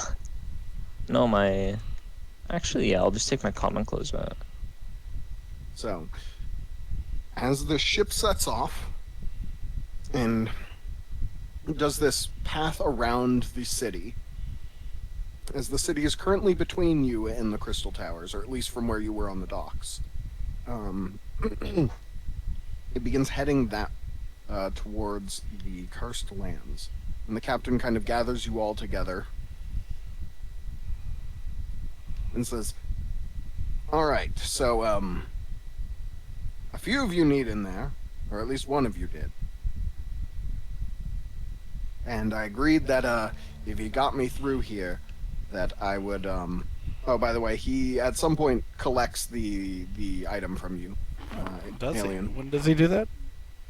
No, my... Actually, yeah, I'll just take my common clothes back. So, as the ship sets off and does this path around the city, as the city is currently between you and the Crystal Towers, or at least from where you were on the docks, it begins heading that towards the Cursed Lands. And the captain kind of gathers you all together and says, all right, so, a few of you need in there, or at least one of you did. And I agreed that, if you got me through here, that I would, oh, by the way, he at some point collects the item from you, Does alien. he? When does he do that?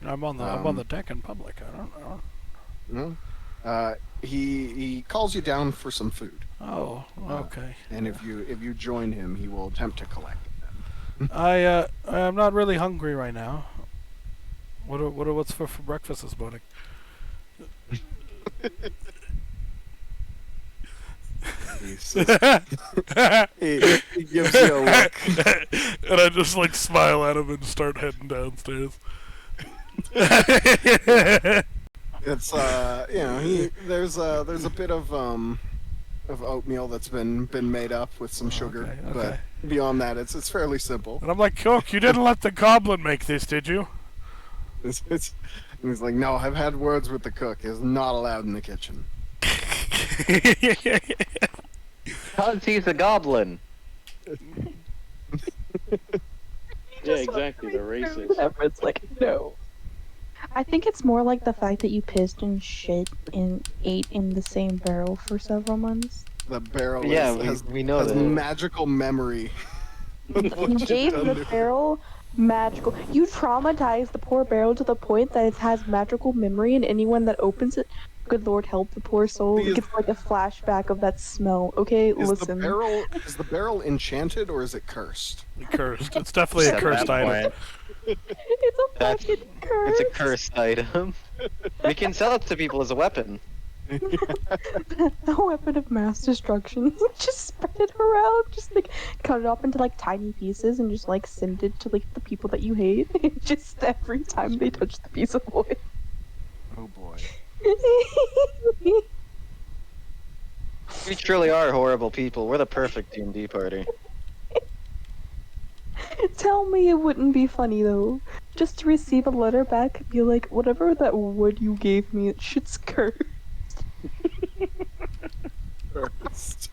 I'm on Um, the deck in public. I don't know. No? He calls you down for some food, Oh, okay. and if you join him, he will attempt to collect it. I'm not really hungry right now. What's for breakfast this morning? He says- he gives you a look. And I just like smile at him and start heading downstairs. It's there's a bit of oatmeal that's been made up with some sugar, Okay, but okay. beyond that, it's fairly simple. And I'm like, Cook, you didn't let the goblin make this, did you? And he's like, no, I've had words with the cook. He's not allowed in the kitchen. Cause he's a goblin. Yeah, exactly. They're racist. Everett's like, no. I think it's more like the fact that you pissed and shit and ate in the same barrel for several months. The barrel Yeah, has we know has that. magical memory. of You what you've gave done the to it. barrel magical. You traumatized the poor barrel to the point that it has magical memory, and anyone that opens it, good Lord help the poor soul, Is- gets like a flashback of that smell. Okay, Is listen. the barrel enchanted or is it cursed? Cursed. It's definitely a At cursed that item. point, It's a That's- fucking curse. It's a cursed item. We can sell it to people as a weapon. A weapon of mass destruction. Just spread it around. Just like cut it up into like tiny pieces and just like send it to like the people that you hate. Just every time they touch the piece of wood. Oh boy. We truly are horrible people. We're the perfect D&D party. Tell me it wouldn't be funny though. Just to receive a letter back and be like, whatever that wood you gave me, it shit's cursed. Cursed.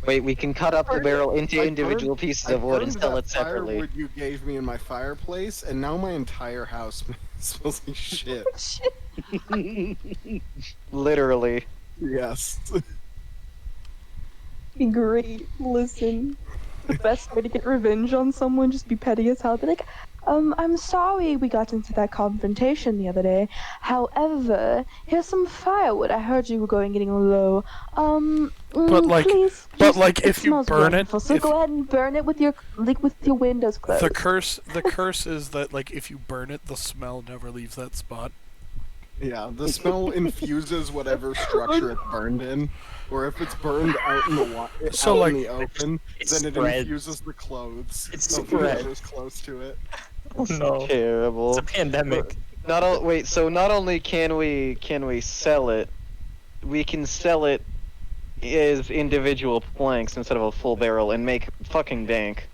Wait, we can cut up the barrel into I individual pieces of wood and burned sell that it separately. firewood you gave me in my fireplace, and now my entire house smells like shit. Shit. Literally. Yes. Great. Listen. The best way to get revenge on someone, just be petty as hell. Be like, I'm sorry we got into that confrontation the other day. However, here's some firewood. I heard you were getting low. But, like- please, but, just- like, if you smells burn it- wonderful, so if- go ahead and burn it with your windows closed. The curse is that like if you burn it, the smell never leaves that spot. Yeah, the smell infuses whatever structure it's burned in, or if it's burned out in the So, out like, in the open, it then it spreads. infuses the clothes It of spreads. whoever's close to it. Oh no. It's Terrible. a pandemic. Wait, so not only can we sell it, we can sell it as individual planks instead of a full barrel and make fucking bank.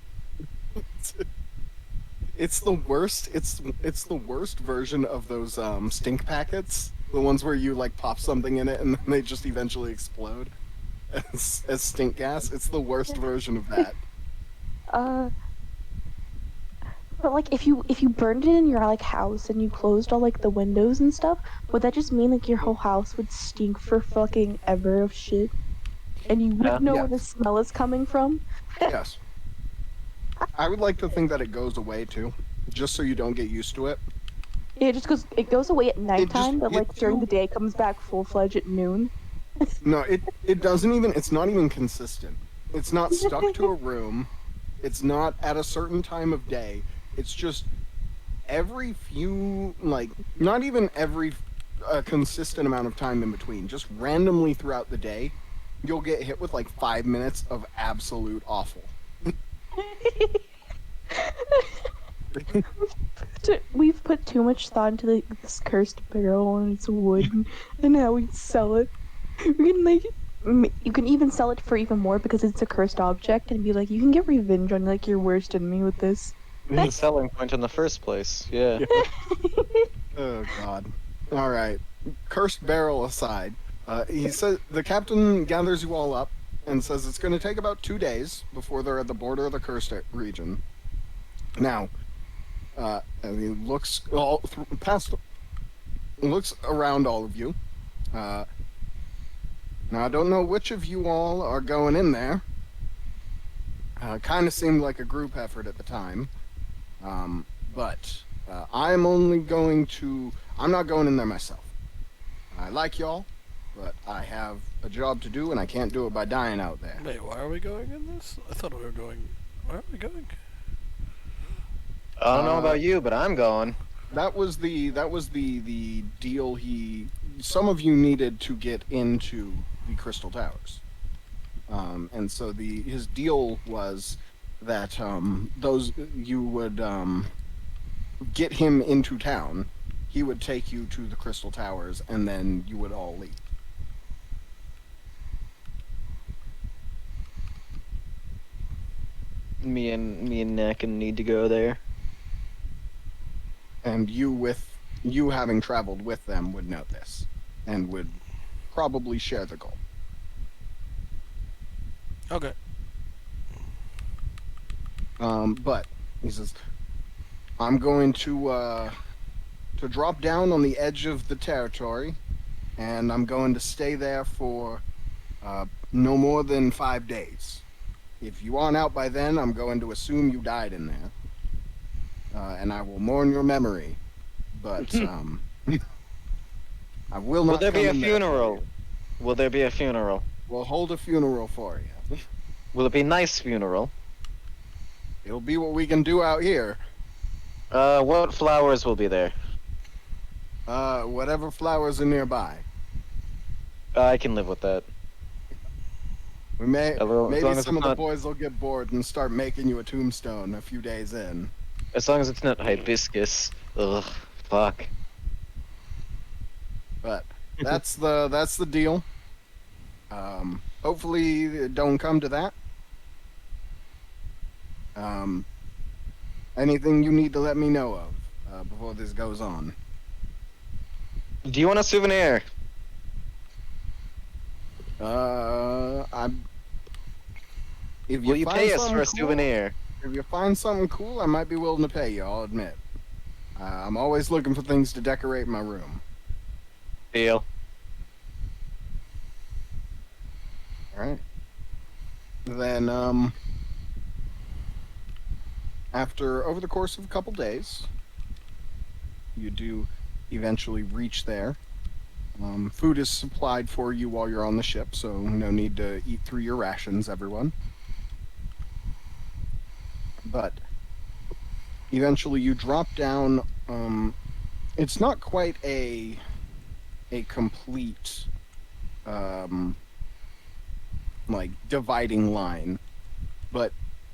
It's the worst. It's the worst version of those stink packets, the ones where you like pop something in it and then they just eventually explode as stink gas. It's the worst version of that. But like if you burned it in your like house and you closed all like the windows and stuff, would that just mean like your whole house would stink for fucking ever of shit? And you wouldn't know where the smell is coming from? Yes. I would like to think that it goes away too, just so you don't get used to it. Yeah, it goes away at nighttime, but like during you- the day it comes back full fledged at noon. No, it doesn't even. It's not even consistent. It's not stuck to a room. It's not at a certain time of day. It's just every few, like, not even every consistent amount of time in between. Just randomly throughout the day, you'll get hit with like 5 minutes of absolute awful. We've put too much thought into this cursed barrel and its wood, and now we sell it. We can like, you can even sell it for even more because it's a cursed object, and be like, you can get revenge on like your worst enemy with this. The selling point in the first place. Yeah. Oh God. All right. Cursed barrel aside, he says the captain gathers you all up and says it's going to take about 2 days before they're at the border of the cursed region. Now, and he looks looks around all of you. Now I don't know which of you all are going in there. Kind of seemed like a group effort at the time. But I'm only going to. I'm not going in there myself. I like y'all, but I have a job to do, and I can't do it by dying out there. Wait, why are we going in this? I thought we were going. Where are we going? I don't know about you, but I'm going. That was the deal. Some of you needed to get into the Crystal Towers, and so his deal was that those you would get him into town. He would take you to the Crystal Towers, and then you would all leave. Me and Nakin need to go there. And you having traveled with them would know this, and would probably share the goal. Okay. But he says, I'm going to drop down on the edge of the territory, and I'm going to stay there for no more than 5 days. If you aren't out by then, I'm going to assume you died in there, and I will mourn your memory. But I will not. Will there be come a in there for funeral? you. Will there be a funeral? We'll hold a funeral for you. Will it be a nice funeral? It'll be what we can do out here. What flowers will be there? Whatever flowers are nearby. I can live with that. We may As long maybe as some of it's the not- boys will get bored and start making you a tombstone a few days in. As long as it's not hibiscus. Ugh, fuck. But that's the deal. Hopefully it don't come to that. Anything you need to let me know of before this goes on. Do you want a souvenir? If Will you find pay us something for a cool- souvenir? If you find something cool, I might be willing to pay you. I'll admit. I'm always looking for things to decorate my room. Deal. All right. Then, over the course of a couple days, you do eventually reach there. Food is supplied for you while you're on the ship, so no need to eat through your rations, everyone. But eventually you drop down. It's not quite a a complete like dividing line, but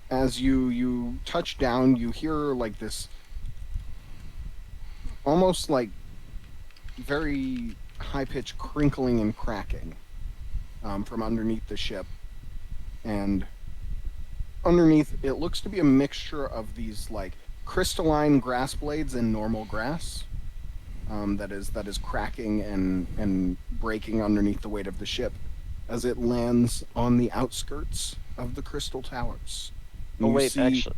as you touch down, you hear like this almost like very high-pitched crinkling and cracking from underneath the ship, and underneath it looks to be a mixture of these like crystalline grass blades and normal grass that is cracking and breaking underneath the weight of the ship as it lands on the outskirts of the Crystal Towers. Oh You wait, see- actually,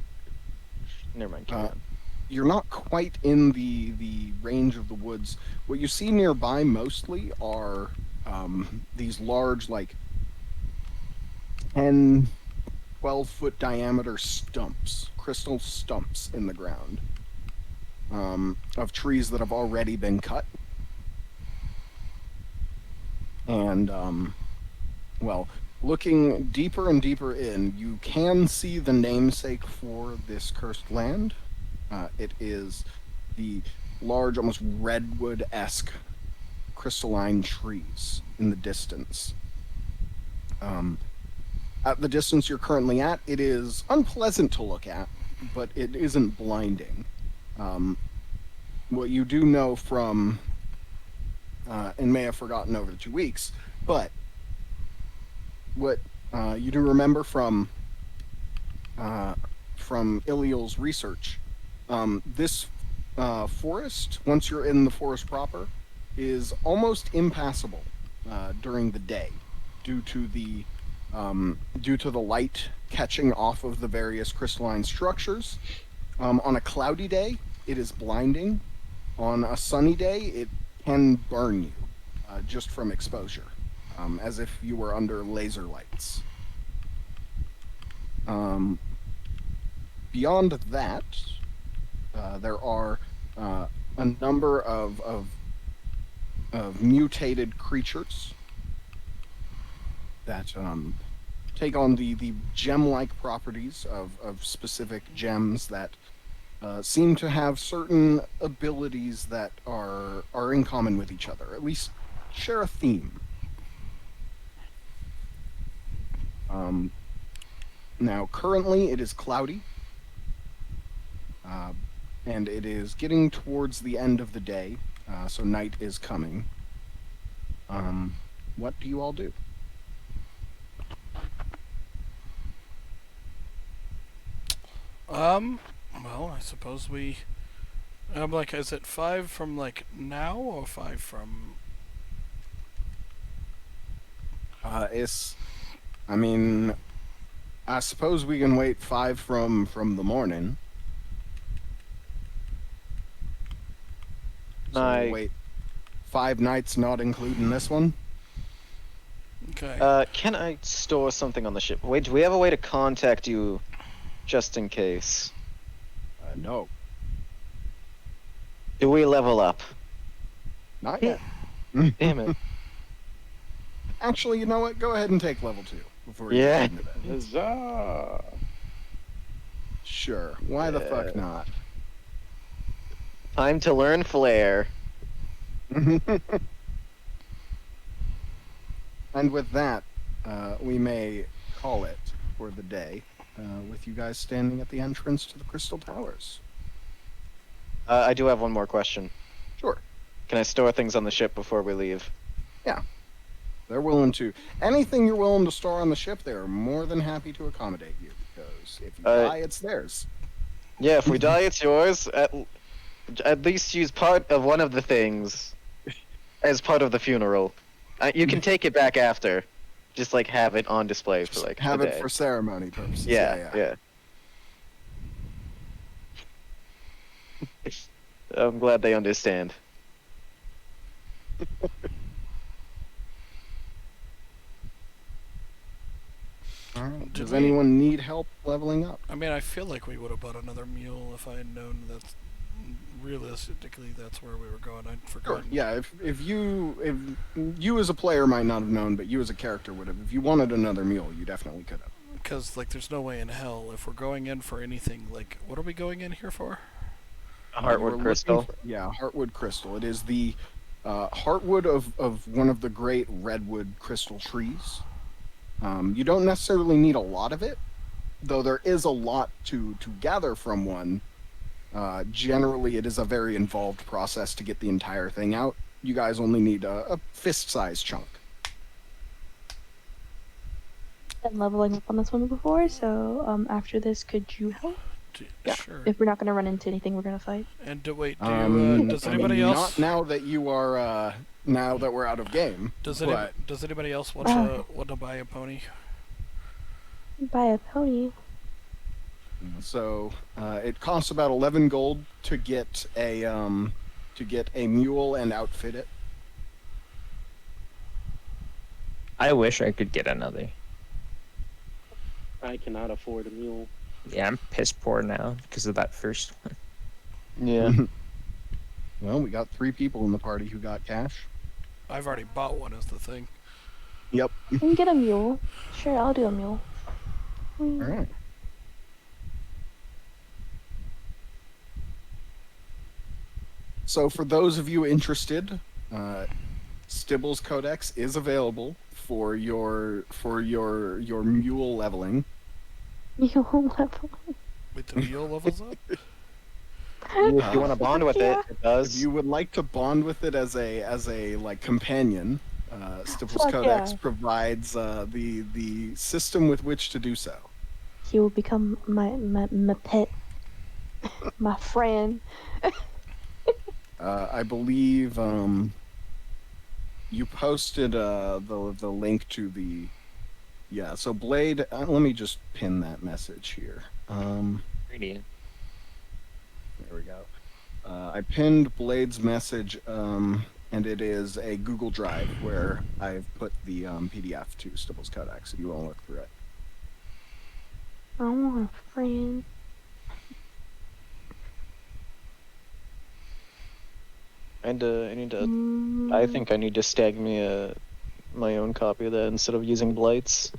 never mind. Carry on. You're not quite in the range of the woods. What you see nearby mostly are these large, like 10, 12-foot diameter stumps, crystal stumps in the ground of trees that have already been cut. And, well, looking deeper and deeper in, you can see the namesake for this cursed land. It is the large, almost redwood-esque crystalline trees in the distance. At the distance you're currently at, it is unpleasant to look at, but it isn't blinding. What you do know from, and may have forgotten over the 2 weeks, but what you do remember from Iliel's research, this forest, once you're in the forest proper, is almost impassable during the day due to the light catching off of the various crystalline structures. On a cloudy day, it is blinding. On a sunny day, it can burn you just from exposure, as if you were under laser lights. Beyond that, there are a number of mutated creatures that take on the gem-like properties of specific gems that seem to have certain abilities that are in common with each other, at least share a theme. Now, currently, it is cloudy, and it is getting towards the end of the day, so night is coming. What do you all do? Well, I suppose we. Like, is it 5 from like now or 5 from? I mean, I suppose we can wait 5 from the morning. So I- wait 5 nights, not including this one. Okay. Can I store something on the ship? Wait, do we have a way to contact you, just in case? No, Do we level up? not yet. Damn it. Actually, you know what? Go ahead and take level 2 before you Yeah. get into that. Huzzah! Sure. Why the fuck not? Time to learn flair. And with that, we may call it for the day, with you guys standing at the entrance to the Crystal Towers. I do have one more question. Sure. Can I store things on the ship before we leave? They're willing to. Anything you're willing to store on the ship, they're more than happy to accommodate you, because if you die, it's theirs. Yeah, if we die, it's yours. At least use part of one of the things as part of the funeral. You can take it back after. Just like have it on display for like Have a it day. for ceremony purposes. Yeah. I'm glad they understand. All right. Did Does we- anyone need help leveling up? I mean, I feel like we would have bought another mule if I had known that. Realistically, that's where we were going. I'd Sure. forgotten. Yeah. If you as a player might not have known, but you as a character would have. If you wanted another mule, you definitely could have. Because like, there's no way in hell if we're going in for anything. Like, what are we going in here for? A You were Heartwood looking crystal. Yeah, Heartwood crystal. It is the heartwood of one of the great redwood crystal trees. You don't necessarily need a lot of it, though there is a lot to gather from one. Generally, it is a very involved process to get the entire thing out. You guys only need a fist-sized chunk. Been leveling up on this one before, so after this, could you help? Sure. If we're not gonna run into anything, we're gonna fight. And wait, does I mean, anybody else? Not now that you are. Now that we're out of game. Does but anybody else want to buy a pony? Buy a pony. So it costs about 11 gold to get a mule and outfit it. I wish I could get another. I cannot afford a mule. Yeah, I'm piss poor now because of that first one. Yeah. Well, we got 3 people in the party who got cash. I've already bought one. Is the thing. Yep. We can get a mule. Sure, I'll do a mule. All right. So for those of you interested, Stibble's Codex is available for your mule leveling. Mule level. Wait, the mule levels up. If you want to bond with Yeah. it If does. you would like to bond with it as a like companion, Stibble's Fuck Codex yeah. provides the system with which to do so. He will become my pet, my friend. I believe you posted the link to the so Blade. Let me just pin that message here. Pretty. There we go. I pinned Blade's message, and it is a Google Drive where I've put the PDF to Stibble's Codex. So you want to look through it. I want a friend. I need to. I think I need to stag me my own copy of that instead of using Blight's,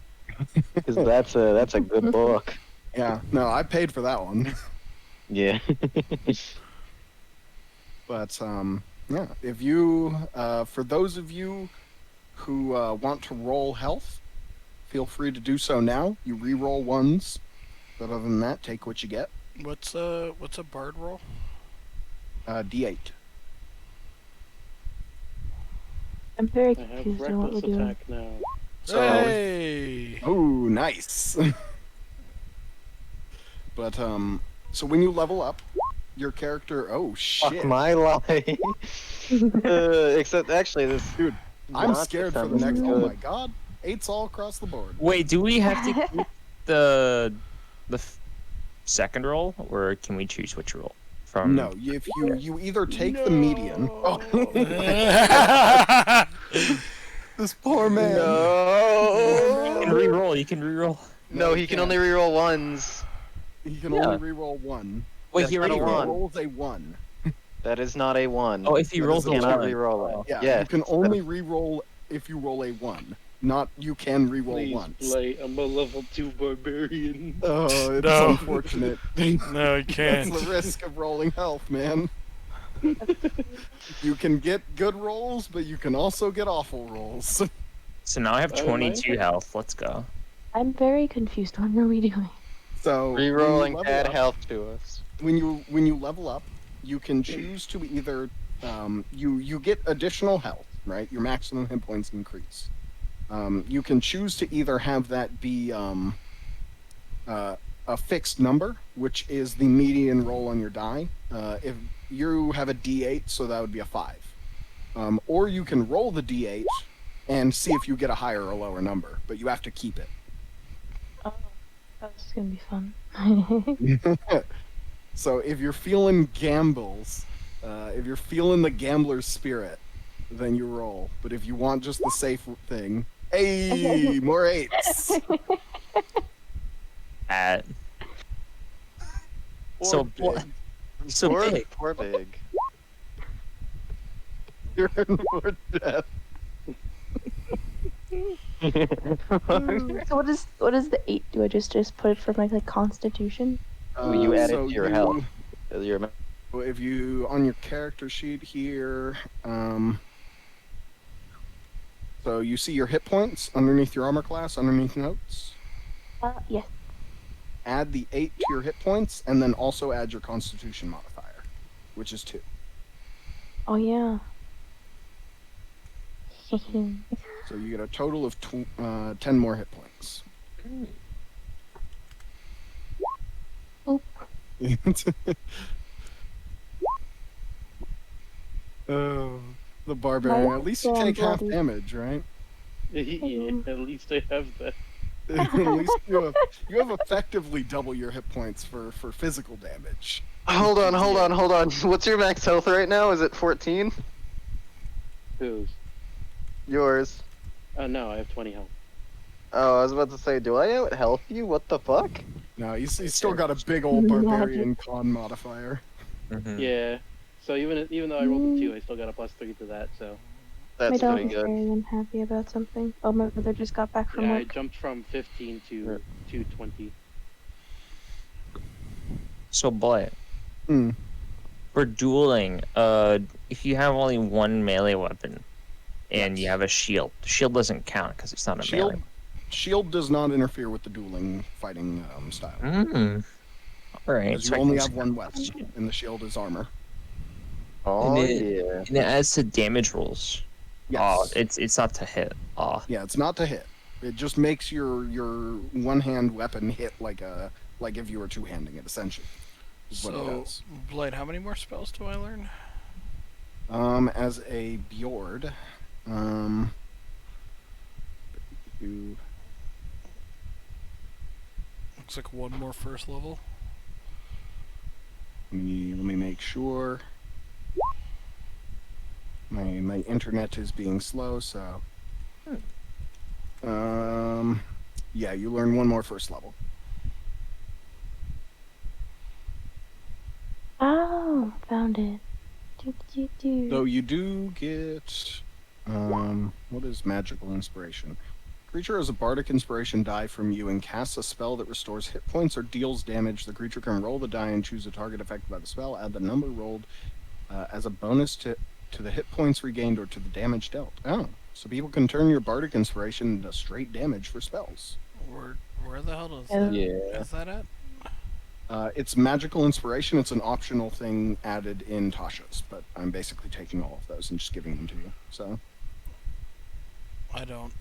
because that's a good book. Yeah, no, I paid for that one. Yeah. But yeah, if you for those of you who want to roll health, feel free to do so now. You re-roll ones, but other than that, take what you get. What's a bard roll? D8. I'm very I have confused on what we're reckless doing. attack now. So, Hey! oh, nice. But so when you level up, your character. Oh shit! Fuck my life. Except actually, this Dude, I'm not scared for the sounds next. good. Oh my god, 8's all across the board. Wait, do we have to keep the second roll, or can we choose which roll? From No, if you either take the median. Oh, this poor man. You No. can re-roll. You can re-roll. No, he can only reroll ones. He can Yeah. only re-roll one. Wait, That's he not already a He one. rolls a 1. That is not a one. Oh, if he That rolls is a a cannot one. reroll it. Yeah, Yeah. you can only re-roll if you roll a 1. Not you can re-roll Please once. play. I'm a level 2 barbarian. Oh, it's No. unfortunate. No, you That's can't. the risk of rolling health, man. You can get good rolls, but you can also get awful rolls. So now I have Oh, 22 my. health. Let's go. I'm very confused. What are we doing? So when you Rerolling level bad up- health to us. when you level up, you can choose to either you get additional health, right? Your maximum hit points increase. You can choose to either have that be a fixed number, which is the median roll on your die. If you have a D8, so that would be a 5. Or you can roll the D8 and see if you get a higher or lower number, but you have to keep it. Oh, that's gonna be fun. So if you're feeling gambles, if you're feeling the gambler's spirit, then you roll. But if you want just the safe thing, hey, more 8s. At Or so big. so or, big. or big. You're in more death. So what does the 8 do? I just put it for my like constitution? You add it so to your you- health. Your If you on your character sheet here, So you see your hit points underneath your armor class, underneath notes. Yes. Add the 8 to your hit points, and then also add your Constitution modifier, which is 2. Oh yeah. So you get a total of 10 more hit points. Oop. Oh, the barbarian. At least you Damn take half bloody. damage, right? Yeah, at least I have that. At least you have effectively double your hit points for physical damage. Hold on. What's your max health right now? Is it 14? Who's? Yours. No, I have 20 health. Oh, I was about to say, do I out health you? What the fuck? No, he's still got a big old barbarian con modifier. Mhm. Yeah. So even though I rolled a 2, I still got a +3 to that. So My That's dog pretty is good. very unhappy about something. Oh, my brother just got back from yeah, I work. jumped from 15 to 20. So, Blight, Hmm. for dueling, if you have only one melee weapon and you have a shield, the shield doesn't count because it's not a melee. Shield does not interfere with the dueling fighting style. Mm. All right. Because So you I only can- have one weapon, and the shield is armor. Oh, And it- yeah. And it adds to damage rolls. Yes. Oh, it's not to hit. Oh, Yeah, it's not to hit. It just makes your one-hand weapon hit like if you were two-handing it, essentially. Is what it So, does. Blade, how many more spells do I learn? As a Bjord, you Looks like one more first level. let me make sure. My internet is being slow, so. Yeah, you learn one more first level. Oh, found it. So you do get what is magical inspiration? Creature has a bardic inspiration die from you and casts a spell that restores hit points or deals damage. The creature can roll the die and choose a target affected by the spell. Add the number rolled as a bonus to the hit points regained or to the damage dealt. Oh, so people can turn your bardic inspiration into straight damage for spells. Where the hell is Yeah. that? Yeah. Is that at? It's magical inspiration. It's an optional thing added in Tasha's, but I'm basically taking all of those and just giving them to you. So I don't.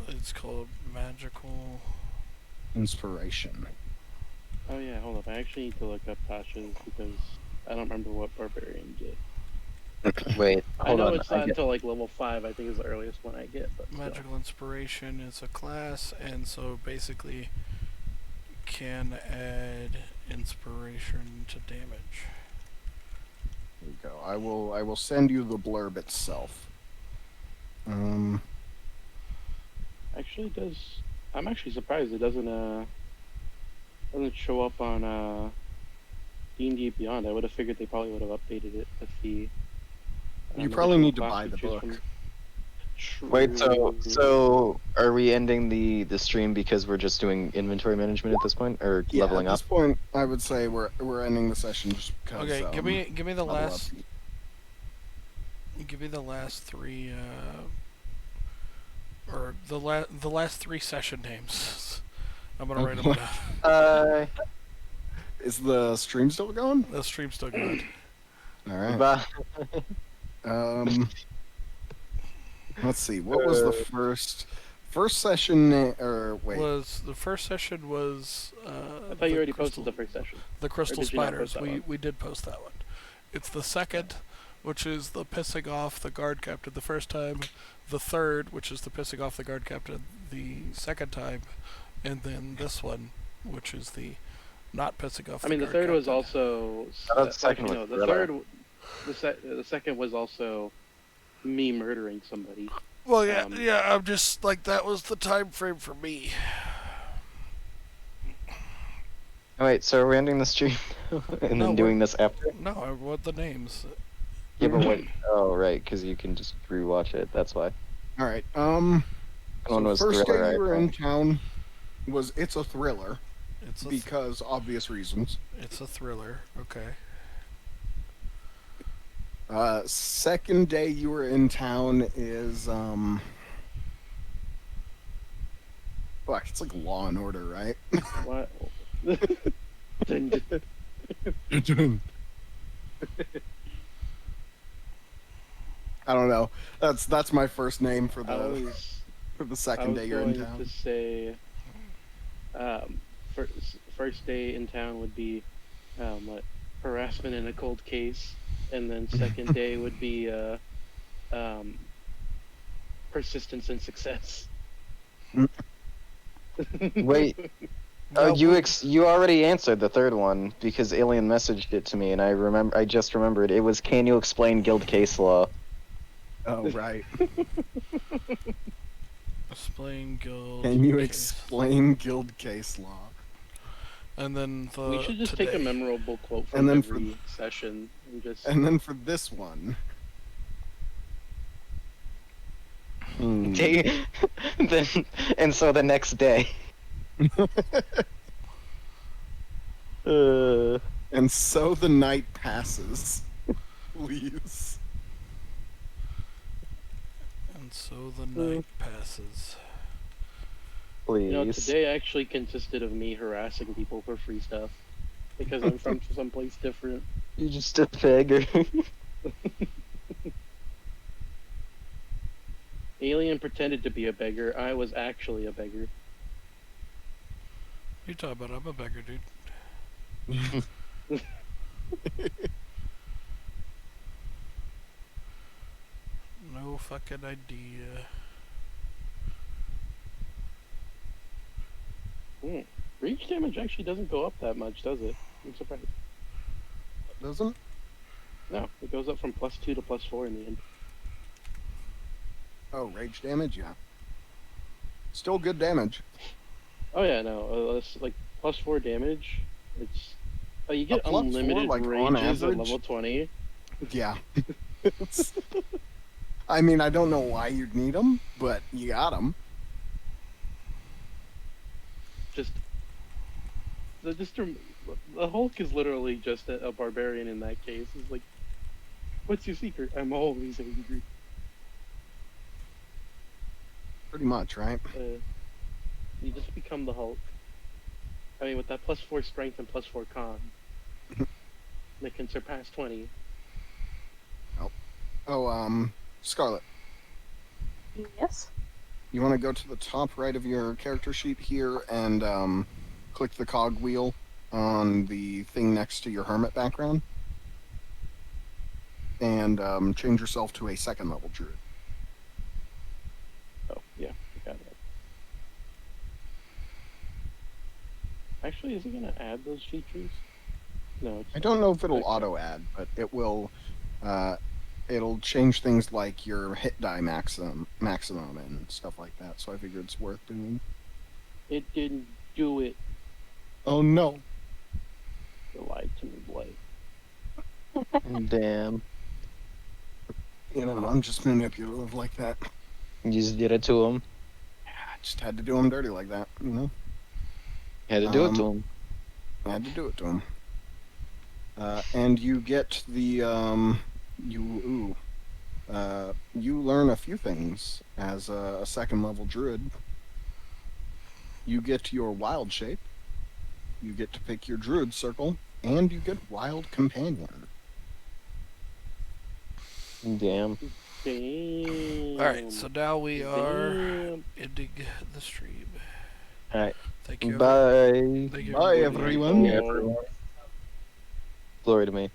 It's called magical. inspiration. Oh yeah, hold up. I actually need to look up Tasha's because I don't remember what barbarian get. Wait, I hold know on. it's not until like level 5. I think is the earliest one I get. But still. Magical inspiration is a class, and so basically can add inspiration to damage. There you go. I will send you the blurb itself. Actually, does I'm actually surprised it doesn't show up on D&D Beyond. I would have figured they probably would have updated it with the. You probably need to class buy the choose book. from. Wait, True. so are we ending the stream because we're just doing inventory management at this point, or Yeah, leveling at up? this point, I would say we're ending the session just because. Okay, give me the level up. last. Give me the last three. Or the last three session names. I'm gonna write them down. Is the stream still going? The stream's still good. All right. Bye. Let's see. What was the first session? Or wait. Was the first session was? I thought you already posted the first session. The Crystal did you not Spiders. post that We one? we did post that one. It's the second, which is the pissing off the guard captain the first time. The third, which is the pissing off the guard captain the second time, and then this one, which is the not pissing off. I mean, the guard third was captain. also. thought the second actually, was no, the Thriller. third. The second was also me murdering somebody. Well, yeah, um, yeah. I'm just like that was the time frame for me. Oh, wait, so are we ending the stream and No, then doing this after? No, I want the names. Yeah, but what? Oh, right, because you can just rewatch it. That's why. All right. One So was first Thriller, day you were I in think. town was It's a Thriller It's a because obvious reasons. it's a thriller. Okay. Second day you were in town is Fuck, it's like Law and Order, right? What? I don't know. That's my first name for I the was for the I second was day you're in going town. to say, first day in town would be, what, harassment in a cold case, and then second day would be persistence and success. Wait, Now, you already answered the third one because Alien messaged it to me, and I just remembered. It was, can you explain guild case law? Oh right. explain guild. Can you case. explain guild case law? And then the We should just today. take a memorable quote from And then for- every session and just. And then for this one, Then, and so the next day. and so the night passes. Please. And so the night passes. Please. You know, today actually consisted of me harassing people for free stuff because I'm from someplace different. You're just a beggar. Alien pretended to be a beggar. I was actually a beggar. You talk about I'm a beggar, dude. No fucking idea. Reach damage actually doesn't go up that much, does it? I'm surprised. Doesn't? No, it goes up from +2 to +4 in the end. Oh, rage damage, yeah. Still good damage. Oh yeah, no, it's like +4 damage. It's you get A +4, unlimited like, on rages at average? level 20. Yeah. I mean, I don't know why you'd need them, but you got them. Just the Hulk is literally just a barbarian in that case. It's like, what's your secret? I'm always angry. Pretty much, right? You just become the Hulk. I mean, with that +4 strength and +4 con, that can surpass 20. Oh, Scarlet, Yes. you want to go to the top right of your character sheet here and click the cog wheel on the thing next to your hermit background, and change yourself to a second level druid. Oh, yeah, I got it. Actually, is it going to add those features? No, it's I don't know if it'll Okay. auto add, but it will. It'll change things like your hit die maximum and stuff like that. So I figured it's worth doing. It didn't do it. Oh no! You lied to me, Blake. Damn. You know, I'm just manipulative like that. You just did it to him. I just had to do him dirty like that. You know, Had to do it to him. I had to do it to him. And you get the you learn a few things as a second level druid. You get your wild shape. You get to pick your druid circle, and you get wild companion. Damn. Damn. Alright, so now we are Damn. ending the stream. Alright. Thank you. Bye. Thank you Bye, everybody. everyone. Yeah, everyone. Glory to me.